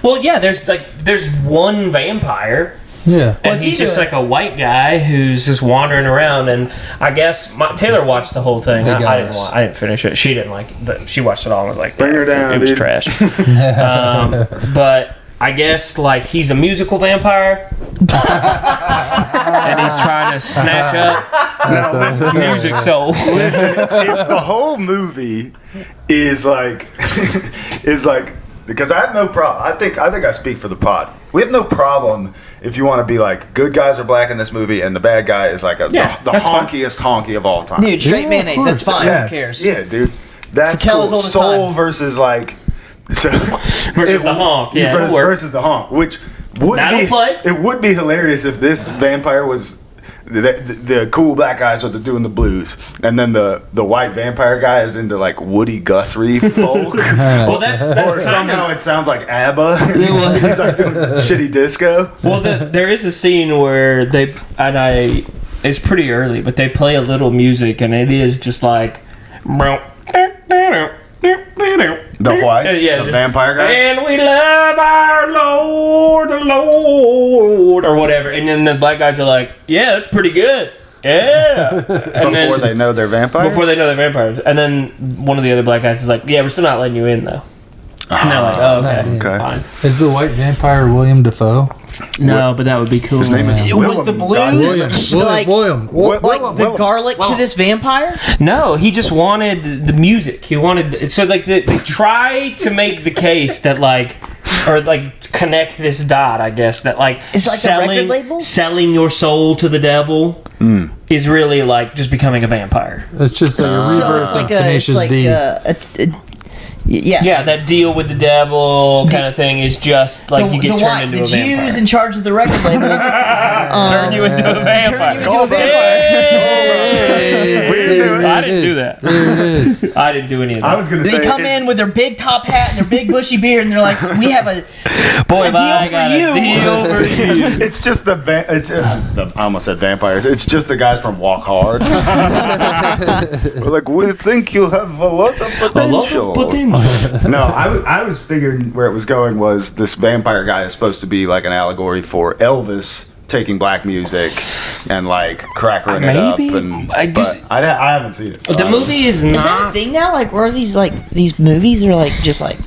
Well, yeah. There's one vampire. Yeah. And he's just like a white guy who's just wandering around, and I guess Taylor watched the whole thing. I didn't finish it. She didn't like it. She watched it all and was like, Bring her down, It was dude." trash. But I guess like he's a musical vampire, and he's trying to snatch up music soul. Listen, if the whole movie is like because I have no problem. I think I speak for the pod. We have no problem if you want to be like, good guys are black in this movie and the bad guy is like the Yeah, honkiest honky of all time. Dude, straight Yeah, of mayonnaise. That's course. fine. Yeah. Who cares? Yeah, dude. That's So tell cool. us all the Soul time. versus like Versus the honk, yeah, it'll work. versus the honk, which would That'll be play. it would be hilarious if this vampire was the cool black guys are doing the blues, and then the white vampire guy is into like Woody Guthrie folk. Well, that's Or kind somehow of. it sounds like ABBA. He's like doing shitty disco. Well, there is a scene where it's pretty early, but they play a little music, and it is just like. The white, Yeah, the vampire guys. And we love our Lord, the Lord, or whatever. And then the black guys are like, yeah, that's pretty good. Yeah. And Before they know they're vampires. Before they know they're vampires. And then one of the other black guys is like, yeah, we're still not letting you in, though. And they're like, oh, okay. Okay. Fine. Is the white vampire William Dafoe? No, but that would be cool. His name is It was the Willem. blues, like William. the garlic to this vampire. No, he just wanted the music. He wanted so like they try to make the case that like or like connect this dot. I guess that like It's like a record label? selling your soul to the devil is really like just becoming a vampire. It's just like a So rebirth it's of like Tenacious D. Yeah. Yeah, that deal with the devil kind of thing is just like you get turned into a vampire. Jews in charge of the record labels Turn you into a vampire. turn you into a vampire. I didn't do that. There it is. I didn't do any of that. I was gonna say They come in with their big top hat and their big bushy beard, and they're like, "We have a Boy, a deal I for got you." a deal for you. It's just I almost said vampires. It's just the guys from Walk Hard. We're like, we think you have a lot of potential. No, I was figuring where it was going was this vampire guy is supposed to be like an allegory for Elvis taking black music and like crackering it up. Maybe. And I I haven't seen it. So The movie is not. Is that a thing now? Like, where are these movies are like just like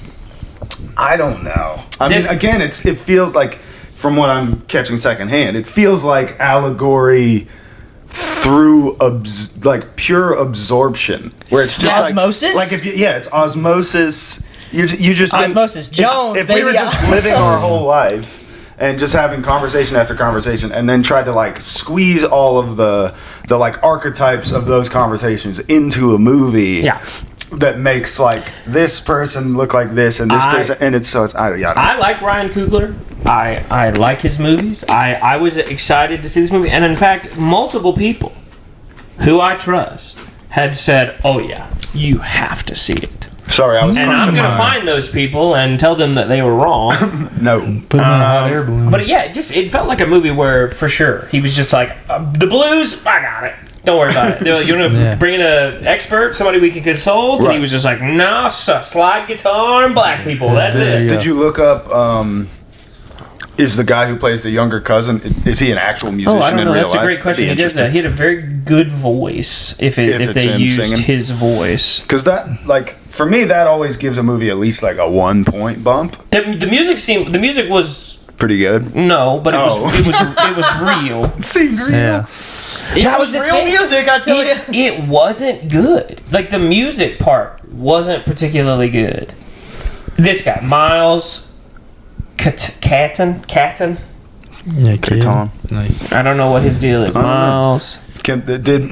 I don't know. I mean, again, it feels like, from what I'm catching secondhand, it feels like allegory through like pure absorption, where it's just Osmosis? Like if it's osmosis. You just Osmosis Jones, If we were baby. just living our whole life and just having conversation after conversation, and then tried to like squeeze all of the like archetypes of those conversations into a movie. Yeah. That makes like this person look like this and this person, and it's I like Ryan Coogler. I like his movies. I was excited to see this movie, and in fact, multiple people who I trust had said, "Oh yeah, you have to see it." Sorry, I was. And I'm going to find those people and tell them that they were wrong. No. Put him in a hot air balloon. But yeah, it felt like a movie where, for sure, he was just like, the blues, I got it. Don't worry about it. You want to bring in an expert, somebody we can consult? Right. And he was just like, nah, slide guitar and black people. That's it. Did you look up? Is the guy who plays the younger cousin? Is he an actual musician Oh, I don't know. in real That's life? a great question. He That'd be does that. He had a very good voice if it's they him used singing. his voice. Because that, like, for me, that always gives a movie at least like a 1 point bump. The music was Pretty good. no, but Oh. it was real. It seemed real. Yeah. That was real music, I tell you. It wasn't good. Like the music part wasn't particularly good. This guy, Miles Catton. Yeah, kid. Tom. Nice. I don't know what his deal is. I don't know. Miles.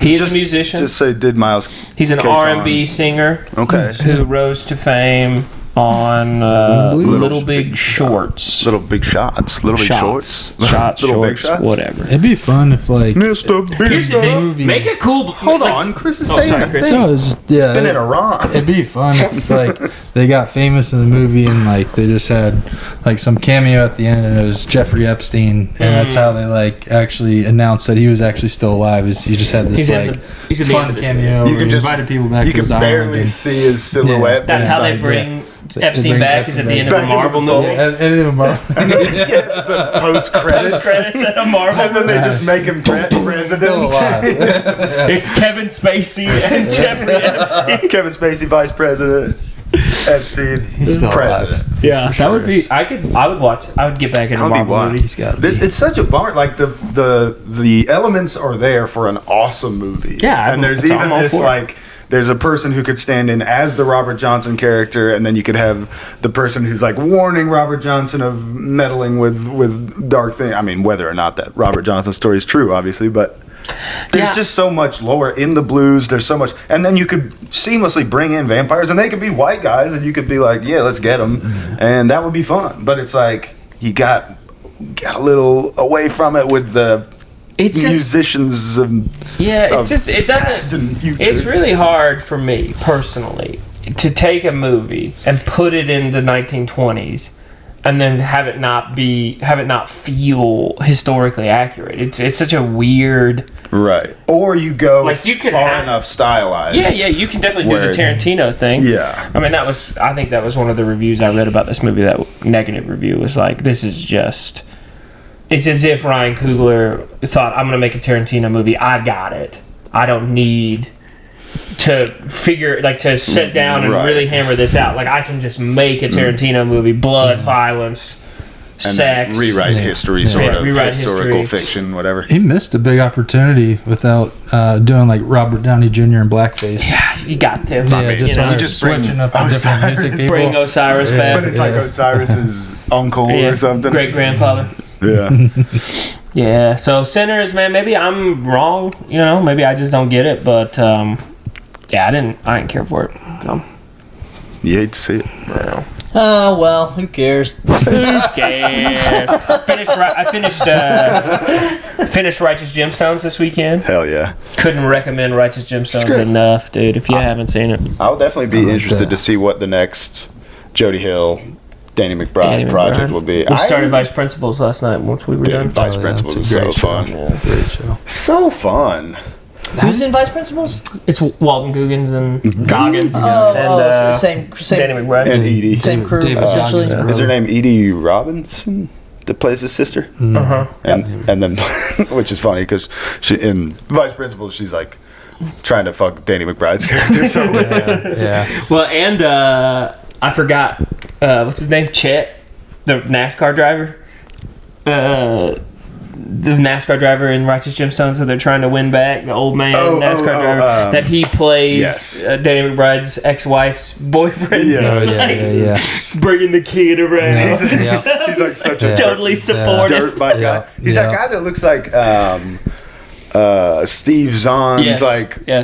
He is a musician. Just say, did Miles? He's an Caton. R&B singer Okay. who rose to fame on Little Big Shorts. Little Big Shots. Little Big Shorts. Shots, Little Big shorts, Shots. whatever. It'd be fun if like. Mr. Big Here's the thing. movie. Make it cool. Hold on, Chris is Oh, saying sorry, a Chris. thing. No, yeah, Been in Iran. It'd be fun if like they got famous in the movie and like they just had like some cameo at the end and it was Jeffrey Epstein and that's how they like actually announced that he was actually still alive. Is you just had this He's in like he's in the end fun of this cameo. You where can he just invited people back You to his can island. barely and- see his silhouette. That's how they Inside, bring They Epstein bring back. Epstein Is at the end back. of a Marvel Back in the movie. Yeah, and then Marvel. Yeah, it's the post credits. Credits at a Marvel And then they just make him Still president. alive. It's Kevin Spacey and Jeffrey Epstein. Kevin Spacey, vice president. Epstein, He's still president. Yeah, For that would sure be. is. I would watch. I would get back into I'll be Marvel watching. movies. He's got This, it's such a bummer. Like the elements are there for an awesome movie. Yeah, and there's I'm even all this for it. like. There's a person who could stand in as the Robert Johnson character, and then you could have the person who's like warning Robert Johnson of meddling with dark things. I mean, whether or not that Robert Johnson story is true, obviously, but There's just so much lore in the blues. There's so much, and then you could seamlessly bring in vampires, and they could be white guys, and you could be like, yeah, let's get them, and that would be fun. But it's like you got a little away from it with the musicians. It doesn't. Past and future. It's really hard for me personally to take a movie and put it in the 1920s. And then have it not feel historically accurate. It's such a weird, right? Or you go like you could far enough stylized. Yeah, you can definitely do the Tarantino thing. Yeah, I mean I think that was one of the reviews I read about this movie. That negative review was like, this is just. It's as if Ryan Coogler thought, I'm gonna make a Tarantino movie. I got it. I don't need to sit down and really hammer this out. Like, I can just make a Tarantino movie, blood, violence, sex, rewrite history, sort of rewrite historical history. fiction, whatever. He missed a big opportunity without doing like Robert Downey Jr. in blackface. Yeah, you got to. Yeah, just switching up the different music people. Bring Osiris back. But it's like Osiris's uncle or something. Great grandfather. Yeah. Yeah. So Sinners, man. Maybe I'm wrong. Maybe I just don't get it. But I didn't care for it. So. You hate to see it. No. Oh, well, who cares? Who cares? I finished Righteous Gemstones this weekend. Hell yeah. Couldn't recommend Righteous Gemstones enough, dude. If you haven't seen it, I'll definitely be interested to see what the next Jody Hill, Danny McBride project will be. We started Vice Principals last night once we were done. Vice Principals is so fun. Yeah, great show. So fun. Who's in Vice Principals? It's Walton Goggins and Goggins same Danny McBride and Edie. Same crew, David essentially. Goggins. Is her name Edie Robinson? That plays his sister. And then, which is funny because she in Vice Principals she's like trying to fuck Danny McBride's character. So Yeah. Well, and I forgot what's his name, Chet, the NASCAR driver. The NASCAR driver in Righteous Gemstones that they're trying to win back, the old man NASCAR driver that he plays, Danny McBride's ex-wife's boyfriend. Yeah. Bringing the kid around. He's like such a totally supportive dirt bike guy. He's that guy that looks like Steve Zahn's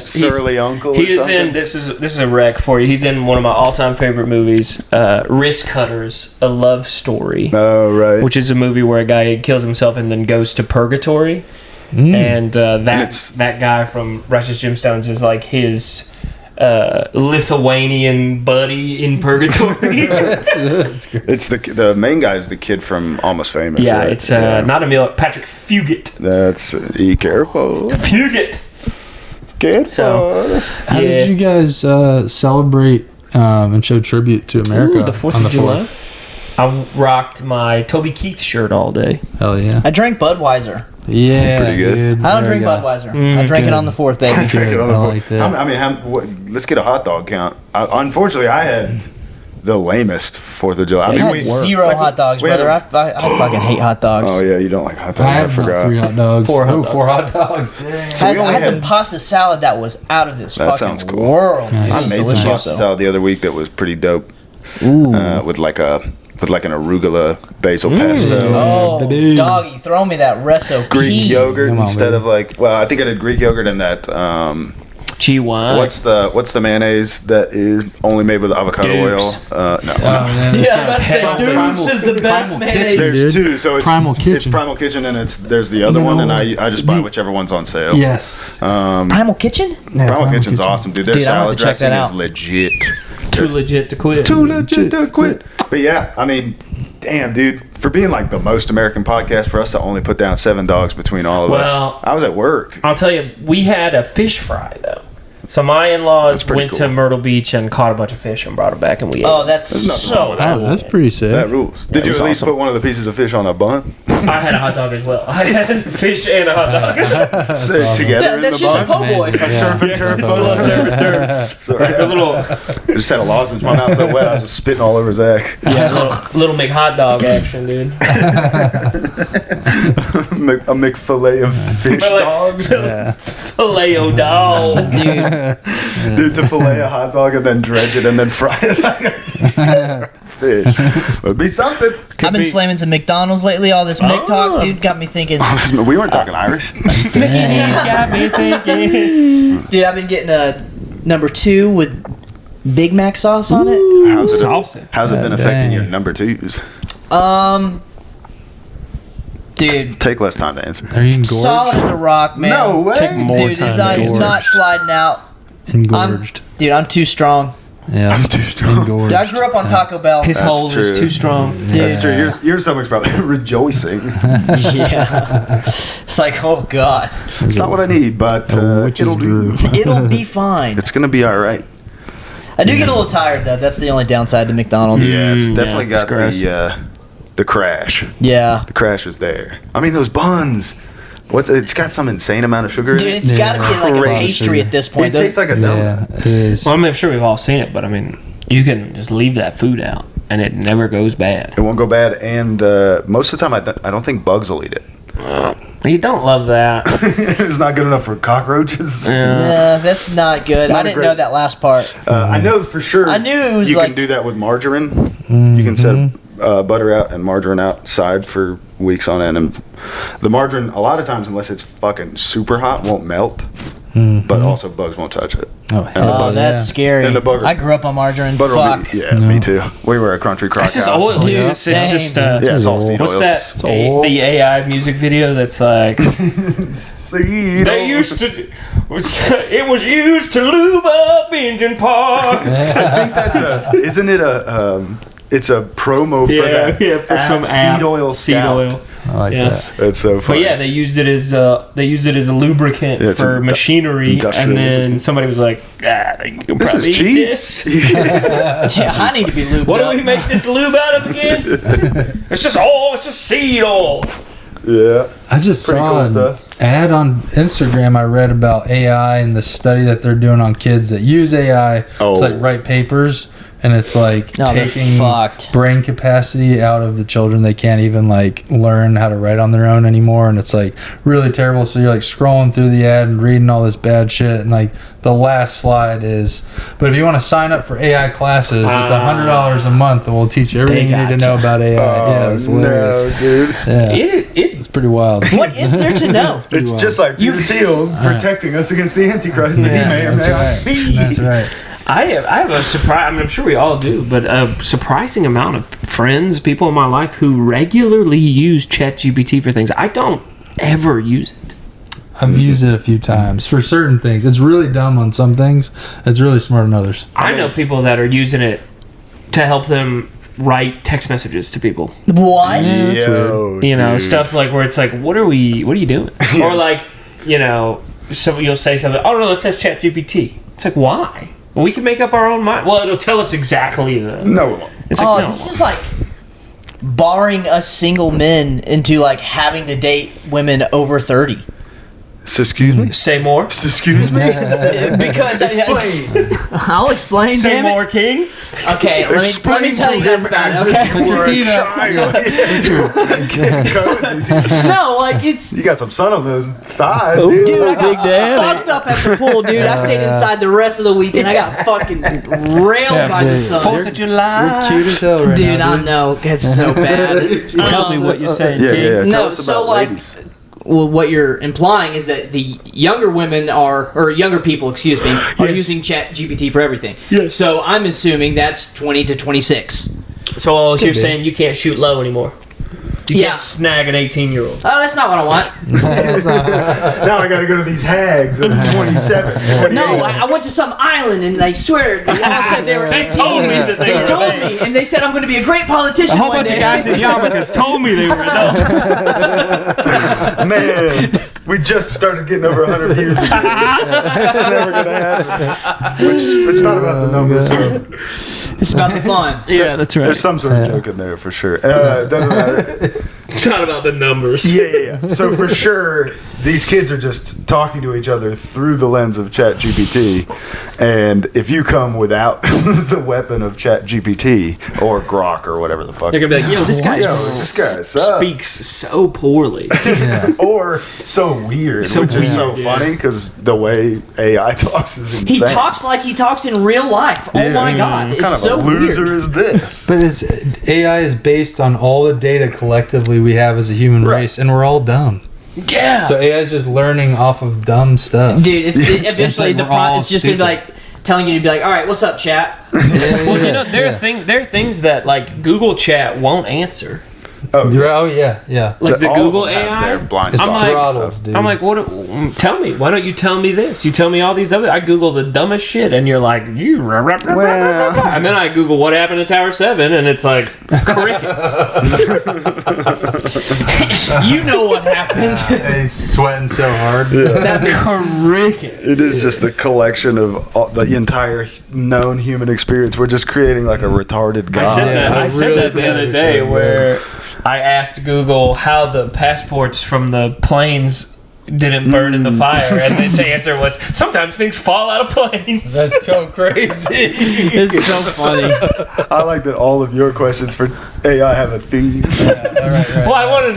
surly uncle. He is in this is a wreck for you. He's in one of my all-time favorite movies, Wrist Cutters, A Love Story. Oh right. Which is a movie where a guy kills himself and then goes to purgatory. And that guy from Righteous Gemstones is like his Lithuanian buddy in purgatory. That's great. It's the main guy is the kid from Almost Famous. Yeah, right? it's not Emil, Patrick Fugit. That's be careful. Fugit. Careful. So, How did you guys celebrate and show tribute to America the 4th on the of July? 4th? I rocked my Toby Keith shirt all day. Hell yeah. I drank Budweiser. Yeah, Pretty good. dude. I don't There drink we go. Budweiser. I drank it on the 4th, baby. Good. I like that. I mean, let's get a hot dog count. Unfortunately, I had the lamest 4th of July. I had zero hot dogs, brother. I fucking hate hot dogs. Oh yeah, you don't like hot dogs. I have forgot. 3 hot dogs. 4 hot dogs. 4 hot dogs. Dang. So we I only had some had- pasta salad that was out of this That fucking sounds cool. world. Nice. It I was made delicious, some pasta though. salad the other week that was pretty dope. Ooh. With like an arugula basil pesto. Oh, baby. doggy, throw me that reso Greek yogurt Come on, instead baby. of I think I did Greek yogurt and that Chihuahua. what's the mayonnaise that is only made with avocado Dukes. oil? No. Oh, man, Yeah, it's I was about to say, Dukes is the best Primal mayonnaise. Kitchen, There's dude. two, so it's Primal It's Kitchen. Primal Kitchen and there's the other one, and I just buy whichever one's on sale. Yes. Primal Kitchen? Yeah, Primal Kitchen's awesome, dude. Their Dude, I'm gonna salad have to check dressing that is out. legit. Too legit to quit. Too legit to quit. But yeah, I mean, damn, dude, for being like the most American podcast, for us to only put down 7 dogs between all of us. I was at work. I'll tell you, we had a fish fry though. So my in-laws pretty went cool. to Myrtle Beach and caught a bunch of fish and brought it back, and we ate. Oh, that's There's nothing wrong so with that. Oh, that's pretty sick. That rules. Did it you was at least awesome. put one of the pieces of fish on a bun? I had a hot dog as well. I had fish and a hot dog. Sit together That's in the just a bun? po' boy. amazing. A surf and turf It's a little bun? surf and turf. Sorry. Like a little, I just had a lozenge. My mouth so wet, I was just spitting all over Zach. little McHot dog action, dude. A McFillet of fish dog. Filet-o dog. Dude, Dude, to fillet a hot dog and then dredge it and then fry it. fish. Would be something. I've been slamming some McDonald's lately. All this Mick talk, dude, got me thinking. We weren't talking Irish. He's got me thinking. Dude, I've been getting a number 2 with Big Mac sauce on it. How's it been affecting your number 2s? Dude, Take less time to answer. Are you engorged? solid as a rock, man. No way. Take more Dude, time his to eyes engorge. not sliding out. Engorged. I'm too strong. Yeah, I'm too strong. Engorged. Dude, I grew up on Taco Bell. His That's holes is true. too strong. That's true. Your stomach's probably rejoicing. Yeah. It's like, oh god, It's not what I need, but it'll do. it'll be fine. It's gonna be all right. I do get a little tired though. That's the only downside to McDonald's. Yeah, it's definitely it's got gross. the crash. Yeah. The crash is there. I mean, those buns. It's got some insane amount of sugar Dude, in it. it's got to be like a Crazy. pastry at this It point. tastes like a donut. Yeah, it is. Well, I mean, I'm sure we've all seen it, but I mean, you can just leave that food out and it never goes bad. It won't go bad, and most of the time, I don't think bugs will eat it. You don't love that. It's not good enough for cockroaches. Nah, that's not good. Not I a didn't great- know that last part. I know for sure. I knew it was you like- can do that with margarine. You can set butter out and margarine outside for weeks on end, and the margarine a lot of times, unless it's fucking super hot, won't melt. But also bugs won't touch it. Oh, hell Oh, that's scary. And the butter- I grew up on margarine. Butter will Fuck. be, yeah, me too. We were a country crock It's just house. oil, dude. It's Same. just Yeah, it's all seed what's oils. that? It's oil. The AI music video that's like Seed they oils. used to. It was used to lube up engine parts. I think that's isn't it a it's a promo for that for some app, seed oil seed scout. oil. I like Yeah. that. That's so But funny. yeah, they used it as a lubricant Yeah, it's for an machinery, industrial and then lubricant. somebody was like, you can This probably is eat cheap." this. Yeah, I need to be lubed What up. do we make this lube out of again? It's just oil. It's just seed oil. Yeah. I just Pretty saw cool an stuff. ad on Instagram. I read about AI and the study that they're doing on kids that use AI Oh. to like write papers, and it's like Oh, they're taking fucked. brain capacity out of the children. They can't even like learn how to write on their own anymore, and it's like really terrible. So you're like scrolling through the ad and reading all this bad shit, and like the last slide is, but if you want to sign up for AI classes, it's $100 a month that will teach you everything you need to know about AI. Yeah, it's hilarious. No, dude. Yeah, it's pretty wild. What is there to know? It's just like Peter Thiel protecting us against the Antichrist that he may or may not be. That's right. I have a surprise. I mean, I'm sure we all do, but a surprising amount of friends, people in my life who regularly use ChatGPT for things. I don't ever use it. I've used it a few times for certain things. It's really dumb on some things. It's really smart on others. I know people that are using it to help them write text messages to people. What? Yo, You know, dude. stuff like where it's like, what are you doing? Or like, you know, you'll say something, oh no, it says ChatGPT. It's like, why? Well, we can make up our own mind. Well, it'll tell us exactly the. No. It's Oh, like, no. this is like barring us single men into like having to date women over 30. So excuse me? Say more. So excuse me? Because I'll explain. Say damn it. more, King. Okay, let me tell you guys about it. Okay. Put your feet up. No, like it's. You got some sun on those thighs, dude. Dude, I got fucked up at the pool, dude. I stayed inside the rest of the weekend. I got fucking railed by the sun. 4th of July. Cute as hell right Dude, now. I know. It's so bad. Tell me what you're saying, Yeah, King. yeah. Tell No, us so about like, ladies. well, what you're implying is that the younger women or younger people, excuse me, are using Chat GPT for everything. Yes. So I'm assuming that's 20 to 26. So you're saying you can't shoot low anymore? You Yeah. can't snag an 18-year-old. Oh, that's not what I want. Now I gotta go to these hags at 27. No, I went to some island and I swear they all said they were. They told me that they were told me, and they said I'm going to be a great politician. A whole one bunch day. of guys in yarmulkes told me they were adults. Man, we just started getting over 100 views. It's never gonna happen. Which it's not about the numbers. So It's about the fun. Yeah, that's right. there's some sort of joke in there for sure. It doesn't matter. It's not about the numbers. Yeah. So for sure, these kids are just talking to each other through the lens of ChatGPT. And if you come without the weapon of ChatGPT or Grok or whatever the fuck, They're gonna be like, yo, this guy sucks. speaks so poorly. or so weird, which is so funny because the way AI talks is insane. He talks like he talks in real life. Oh my god, What it's kind of so a loser weird. is this? But AI is based on all the data collectively we have as a human race, and we're all dumb. Yeah. So AI is just learning off of dumb stuff. Dude, eventually It's like the we're all it's just gonna be stupid. like telling you to be like, all right, what's up, chat? Well, you know, there are things that like Google Chat won't answer. Oh yeah. Like the All Google of them have AI. their blind It's spots and throttled, stuff. dude. I'm like, what? Tell me. Why don't you tell me this? You tell me all these other. I Google the dumbest shit, and you're like, and then I Google what happened to Tower 7, and it's like crickets. You know what happened. He's sweating so hard. Crickets. It is just a collection of the entire known human experience. We're just creating like a retarded god. I said that the other day where I asked Google how the passports from the planes didn't burn in the fire, and its answer was sometimes things fall out of planes. That's so crazy. It's so funny. I like that all of your questions for AI have a theme. Well, I want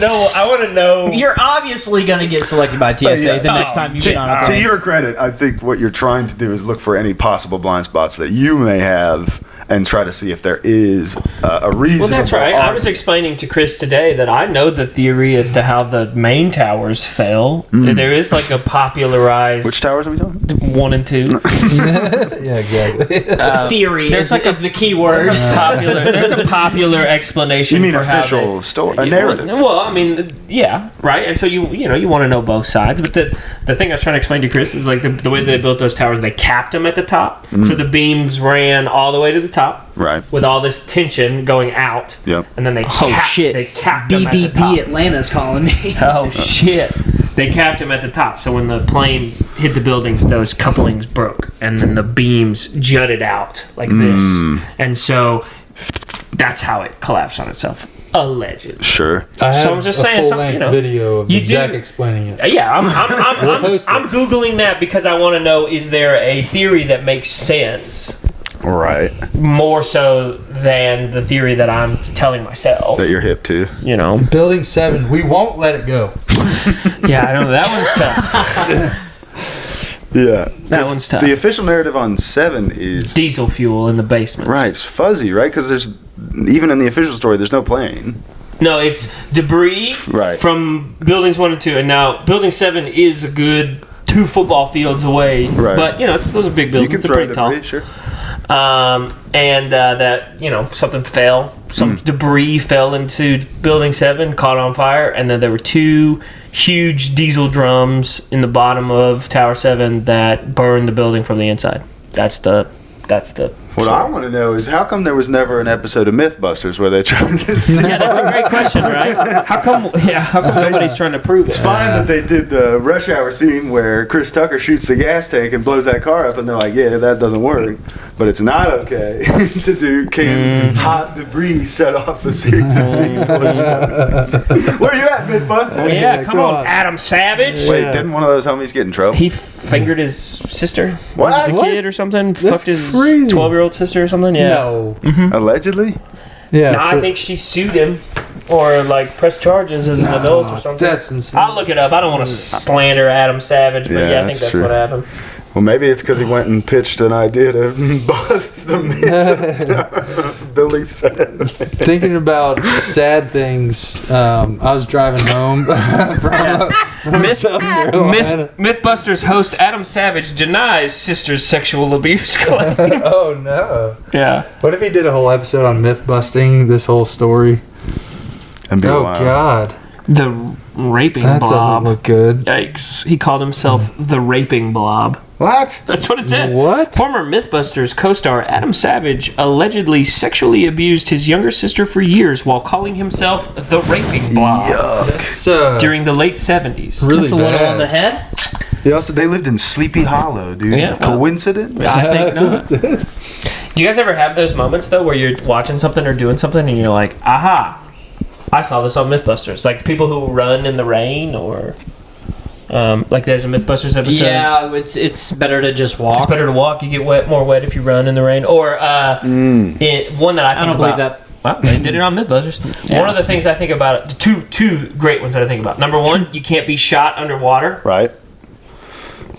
to know. You're obviously gonna get selected by TSA Yeah. the next time you get on a To plane. your credit, I think what you're trying to do is look for any possible blind spots that you may have and try to see if there is a reason. Well, that's right. I was explaining to Chris today that I know the theory as to how the main towers fell. There is like a popularized Which towers are we talking? 1 and 2. Yeah, exactly. Theory there's is the key word. There's a popular explanation. You mean for how official story, a narrative? Well, I mean, yeah, right. And so you want to know both sides. But the thing I was trying to explain to Chris is like the way they built those towers. They capped them at the top, so the beams ran all the way to the top, Right. with all this tension going out. Yep. And then they Shit. They capped them at the top. BBP Atlanta's calling me. Oh shit! They capped him at the top, so when the planes hit the buildings, those couplings broke, and then the beams jutted out like this, and so that's how it collapsed on itself, allegedly. Sure. I have I'm just a saying full-length video of Zach explaining it. Yeah, We'll post it. I'm googling that because I want to know: is there a theory that makes sense? Right. More so than the theory that I'm telling myself. That you're hip to. You know. Building 7, we won't let it go. Yeah, I know that one's tough. Yeah. That one's tough. The official narrative on 7 is Diesel fuel in the basement. right. It's fuzzy, right? Because there's even in the official story, there's no plane. No, it's debris Right. from buildings 1 and 2, and now building 7 is a good 2 football fields away. Right. But those are big You buildings. can They're throw pretty tall. debris, sure. And that something fell, some debris fell into building 7, caught on fire, and then there were 2 huge diesel drums in the bottom of Tower 7 that burned the building from the inside. That's the. What I want to know is how come there was never an episode of Mythbusters where they tried to Yeah, that's a great question, right? How come nobody's trying to prove it? It's fine that they did the rush hour scene where Chris Tucker shoots the gas tank and blows that car up, and they're like, yeah, that doesn't work. But it's not okay to do hot debris set off a series of diesel explosions. Where are you at, Mythbusters? Yeah, come on, Adam Savage. Wait, didn't one of those homies get in trouble? He fingered his sister What? when he was a kid What? or something. That's Fucked his crazy. 12-year-old sister or something. Yeah. No. Allegedly? Yeah. No, I think she sued him or like pressed charges as an adult or something. That's insane. I'll look it up. I don't want to slander Adam Savage, but yeah, I think that's true. what happened. Well, maybe it's because he went and pitched an idea to bust the myth. Building 7. Thinking about sad things, I was driving home from South Carolina. Mythbusters host Adam Savage denies sister's sexual abuse claim. Oh no! Yeah. What if he did a whole episode on myth busting this whole story? And be Oh wild. God, The raping that blob. doesn't look good. Yikes. He called himself the raping blob. What? That's what it says. What? Former Mythbusters co-star Adam Savage allegedly sexually abused his younger sister for years while calling himself the raping blob That's during the late 70s. really That's a little bad. on the head. They lived in Sleepy Hollow, dude. Yeah. Coincidence? I think not. Do you guys ever have those moments though where you're watching something or doing something and you're like, aha, I saw this on MythBusters. Like people who run in the rain, or like there's a MythBusters episode. Yeah, it's better to just walk. It's better to walk. You get more wet if you run in the rain. Or one that I don't believe that. Well, they did it on MythBusters. Yeah. One of the things I think about, two great ones that I think about. Number one, you can't be shot underwater. Right.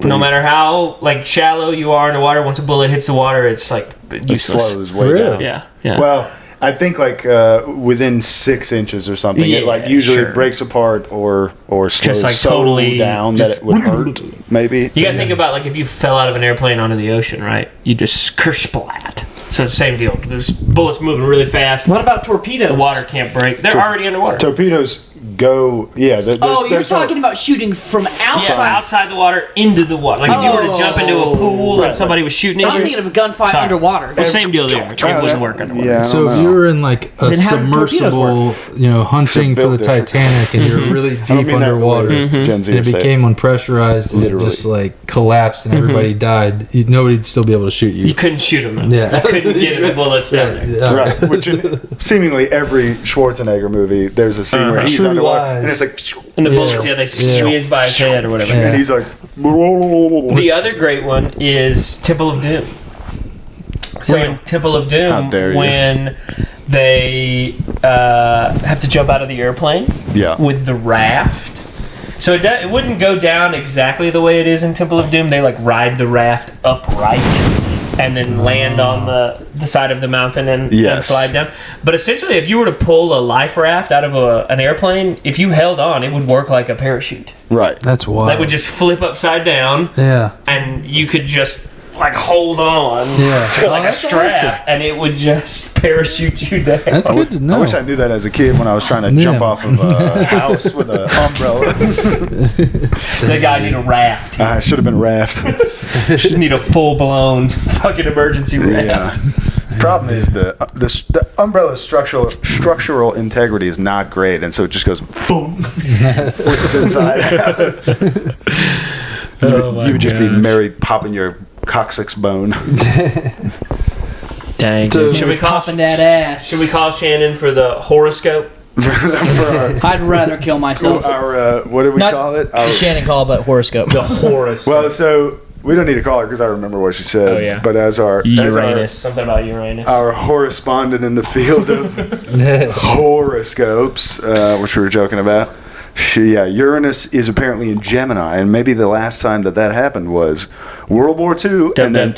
No matter how like shallow you are underwater, once a bullet hits the water, it's like It useless. slows way Really? down. Yeah. Well, I think like within 6 inches or something, it like Yeah, usually sure. breaks apart or slows like so totally down that just- it would hurt. Maybe. You gotta think about like if you fell out of an airplane onto the ocean, right? You just kersplat. So it's the same deal. There's bullets moving really fast. What about torpedoes? The water can't break. They're already underwater. Torpedoes go. Yeah. You're talking about shooting from outside. Yeah, outside the water into the water. Like if you were to jump into a pool and somebody was shooting at I was you. thinking of a gunfight Sorry. underwater. Well, same deal there. It wouldn't work underwater. Yeah. I So don't if you know. were in like a Then how do torpedoes submersible, hunting for built the different. Titanic, and you're really I don't deep mean that the way underwater, Gen Z and it would say became unpressurized, and Literally. it just like collapsed, and everybody died, nobody'd still be able to shoot You you. couldn't shoot them. Yeah. You couldn't get the bullets down there. Yeah. Right, which in seemingly every Schwarzenegger movie, there's a scene where he's True underwater, Lies. and it's like, And the bullets, they squeeze by his head or whatever. Yeah. and he's like, The other great one is Temple of Doom. So in Temple of How Doom, dare you. when they have to jump out of the airplane yeah, with the raft. So it wouldn't go down exactly the way it is in Temple of Doom. They like ride the raft upright and then land on the side of the mountain and slide down. But essentially, if you were to pull a life raft out of an airplane, if you held on, it would work like a parachute. right. That's wild. That would just flip upside down, Yeah. and you could just like hold on Yeah. to like a strap, and it would just parachute you down. That's good to know. I wish I knew that as a kid when I was trying to jump off of a house with an umbrella. That guy need a raft. I should have been raft. Should need a full blown fucking emergency Yeah. raft. Problem is the umbrella's structural integrity is not great, and so it just goes boom, flips inside out. You would just be Mary popping your coccyx bone. Dang. So- Should we call Popping that ass. Should we call Shannon for the horoscope? For I'd rather kill myself. our what do we Not call it? the Shannon call, but horoscope. The horoscope. Well, so we don't need to call her because I remember what she said. Oh, yeah. But as our Something about Uranus. our correspondent in the field of horoscopes, which we were joking about. Uranus is apparently in Gemini, and maybe the last time that happened was World War II, and then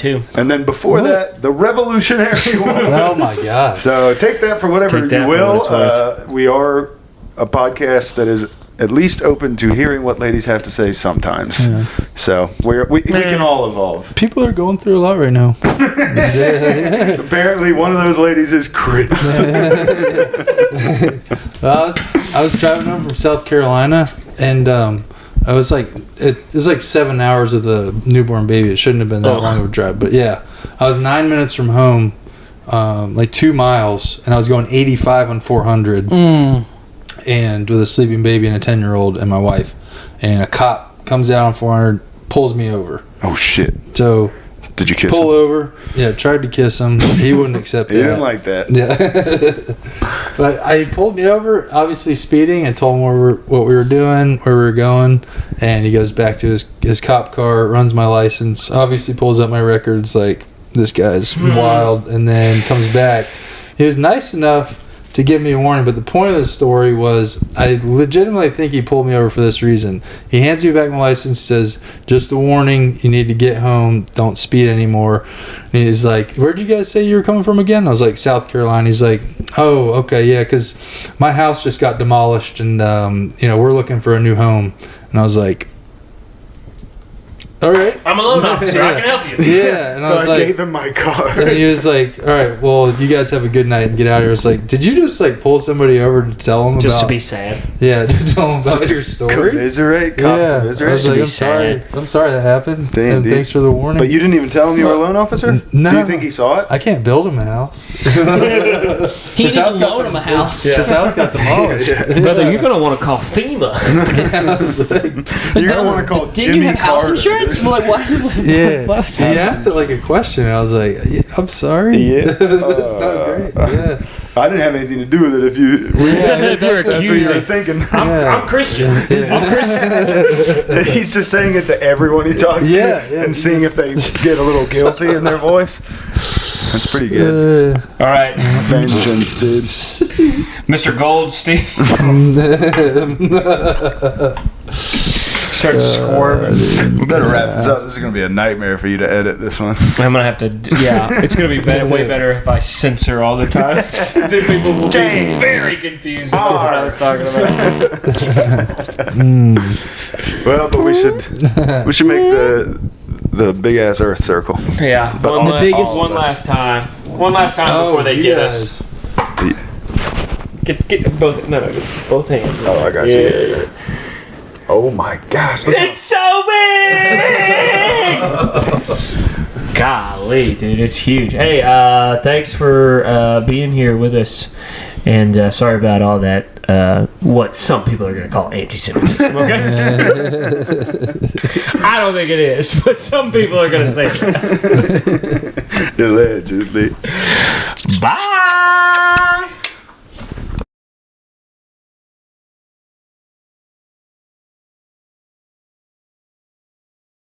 before that, the Revolutionary War. Oh my gosh. So take that for whatever Take that you for will. what it's We are a podcast that is at least open to hearing what ladies have to say sometimes. Yeah. So we can all evolve. People are going through a lot right now. Apparently, one of those ladies is Chris. I was driving home from South Carolina, and I was like, it was like 7 hours with a newborn baby. It shouldn't have been that long of a drive, but yeah, I was 9 minutes from home, like 2 miles, and I was going 85 on 400, and with a sleeping baby and a 10-year-old and my wife, and a cop comes out on 400, pulls me over. Oh shit! So Did you kiss pull him? over. Yeah, tried to kiss him. He wouldn't accept He that. didn't like that. Yeah. But I pulled me over, obviously speeding, and told him what we were doing, where we were going, and he goes back to his cop car, runs my license, obviously pulls up my records like, this guy's wild, and then comes back. He was nice enough to give me a warning, but the point of the story was I legitimately think he pulled me over for this reason. He hands me back my license, says, just a warning, you need to get home, don't speed anymore. And he's like, where'd you guys say you were coming from again? I was like, South Carolina. He's like, oh, okay, yeah, because my house just got demolished, and we're looking for a new home. And I was like, all right. I'm a loan officer. I can help you. Yeah, and So I was I like, gave him my car. and he was like, all right, well, you guys have a good night and get out of here. It's like, did you just like pull somebody over to tell them Just about? to be sad. Yeah, to tell them about your story. Commiserate, Yeah, I commiserate. was like, be I'm sorry. sad. I'm sorry that happened. Damn, and dude. thanks for the warning. But you didn't even tell him you were a loan officer? No. Do you think he saw it? I can't build him a house. He needs to loan him a house. His house got demolished. Brother, you're going to want to call FEMA. I was like, You're going to want to call Didn't Jimmy you have house Carter. insurance? Well, like, why? yeah. What was He asked it like a question. And I was like, yeah, I'm sorry. Yeah. That's not great. Yeah. I didn't have anything to do with it. If you, If you're that's what you were accusing. thinking. I'm Christian. I'm Christian. He's just saying it to everyone he talks to, and seeing if they get a little guilty in their voice. That's pretty good. All right, Vengeance, dude. Mr. Goldstein. Starts squirming. We better wrap this up. This is gonna be a nightmare for you to edit this one. I'm gonna have to. Yeah, it's gonna be way better if I censor all the time. Then people will be very confused about what I was talking about. Well, but we should make the big ass Earth circle. Yeah, But one all last time before they get us. Get both. No, both hands. Oh, I got you. Oh my gosh! It's so big! Golly, dude, it's huge. Hey, thanks for being here with us, and sorry about all that. What some people are going to call anti-Semitism. Okay, I don't think it is, but some people are going to say that. Allegedly. Bye.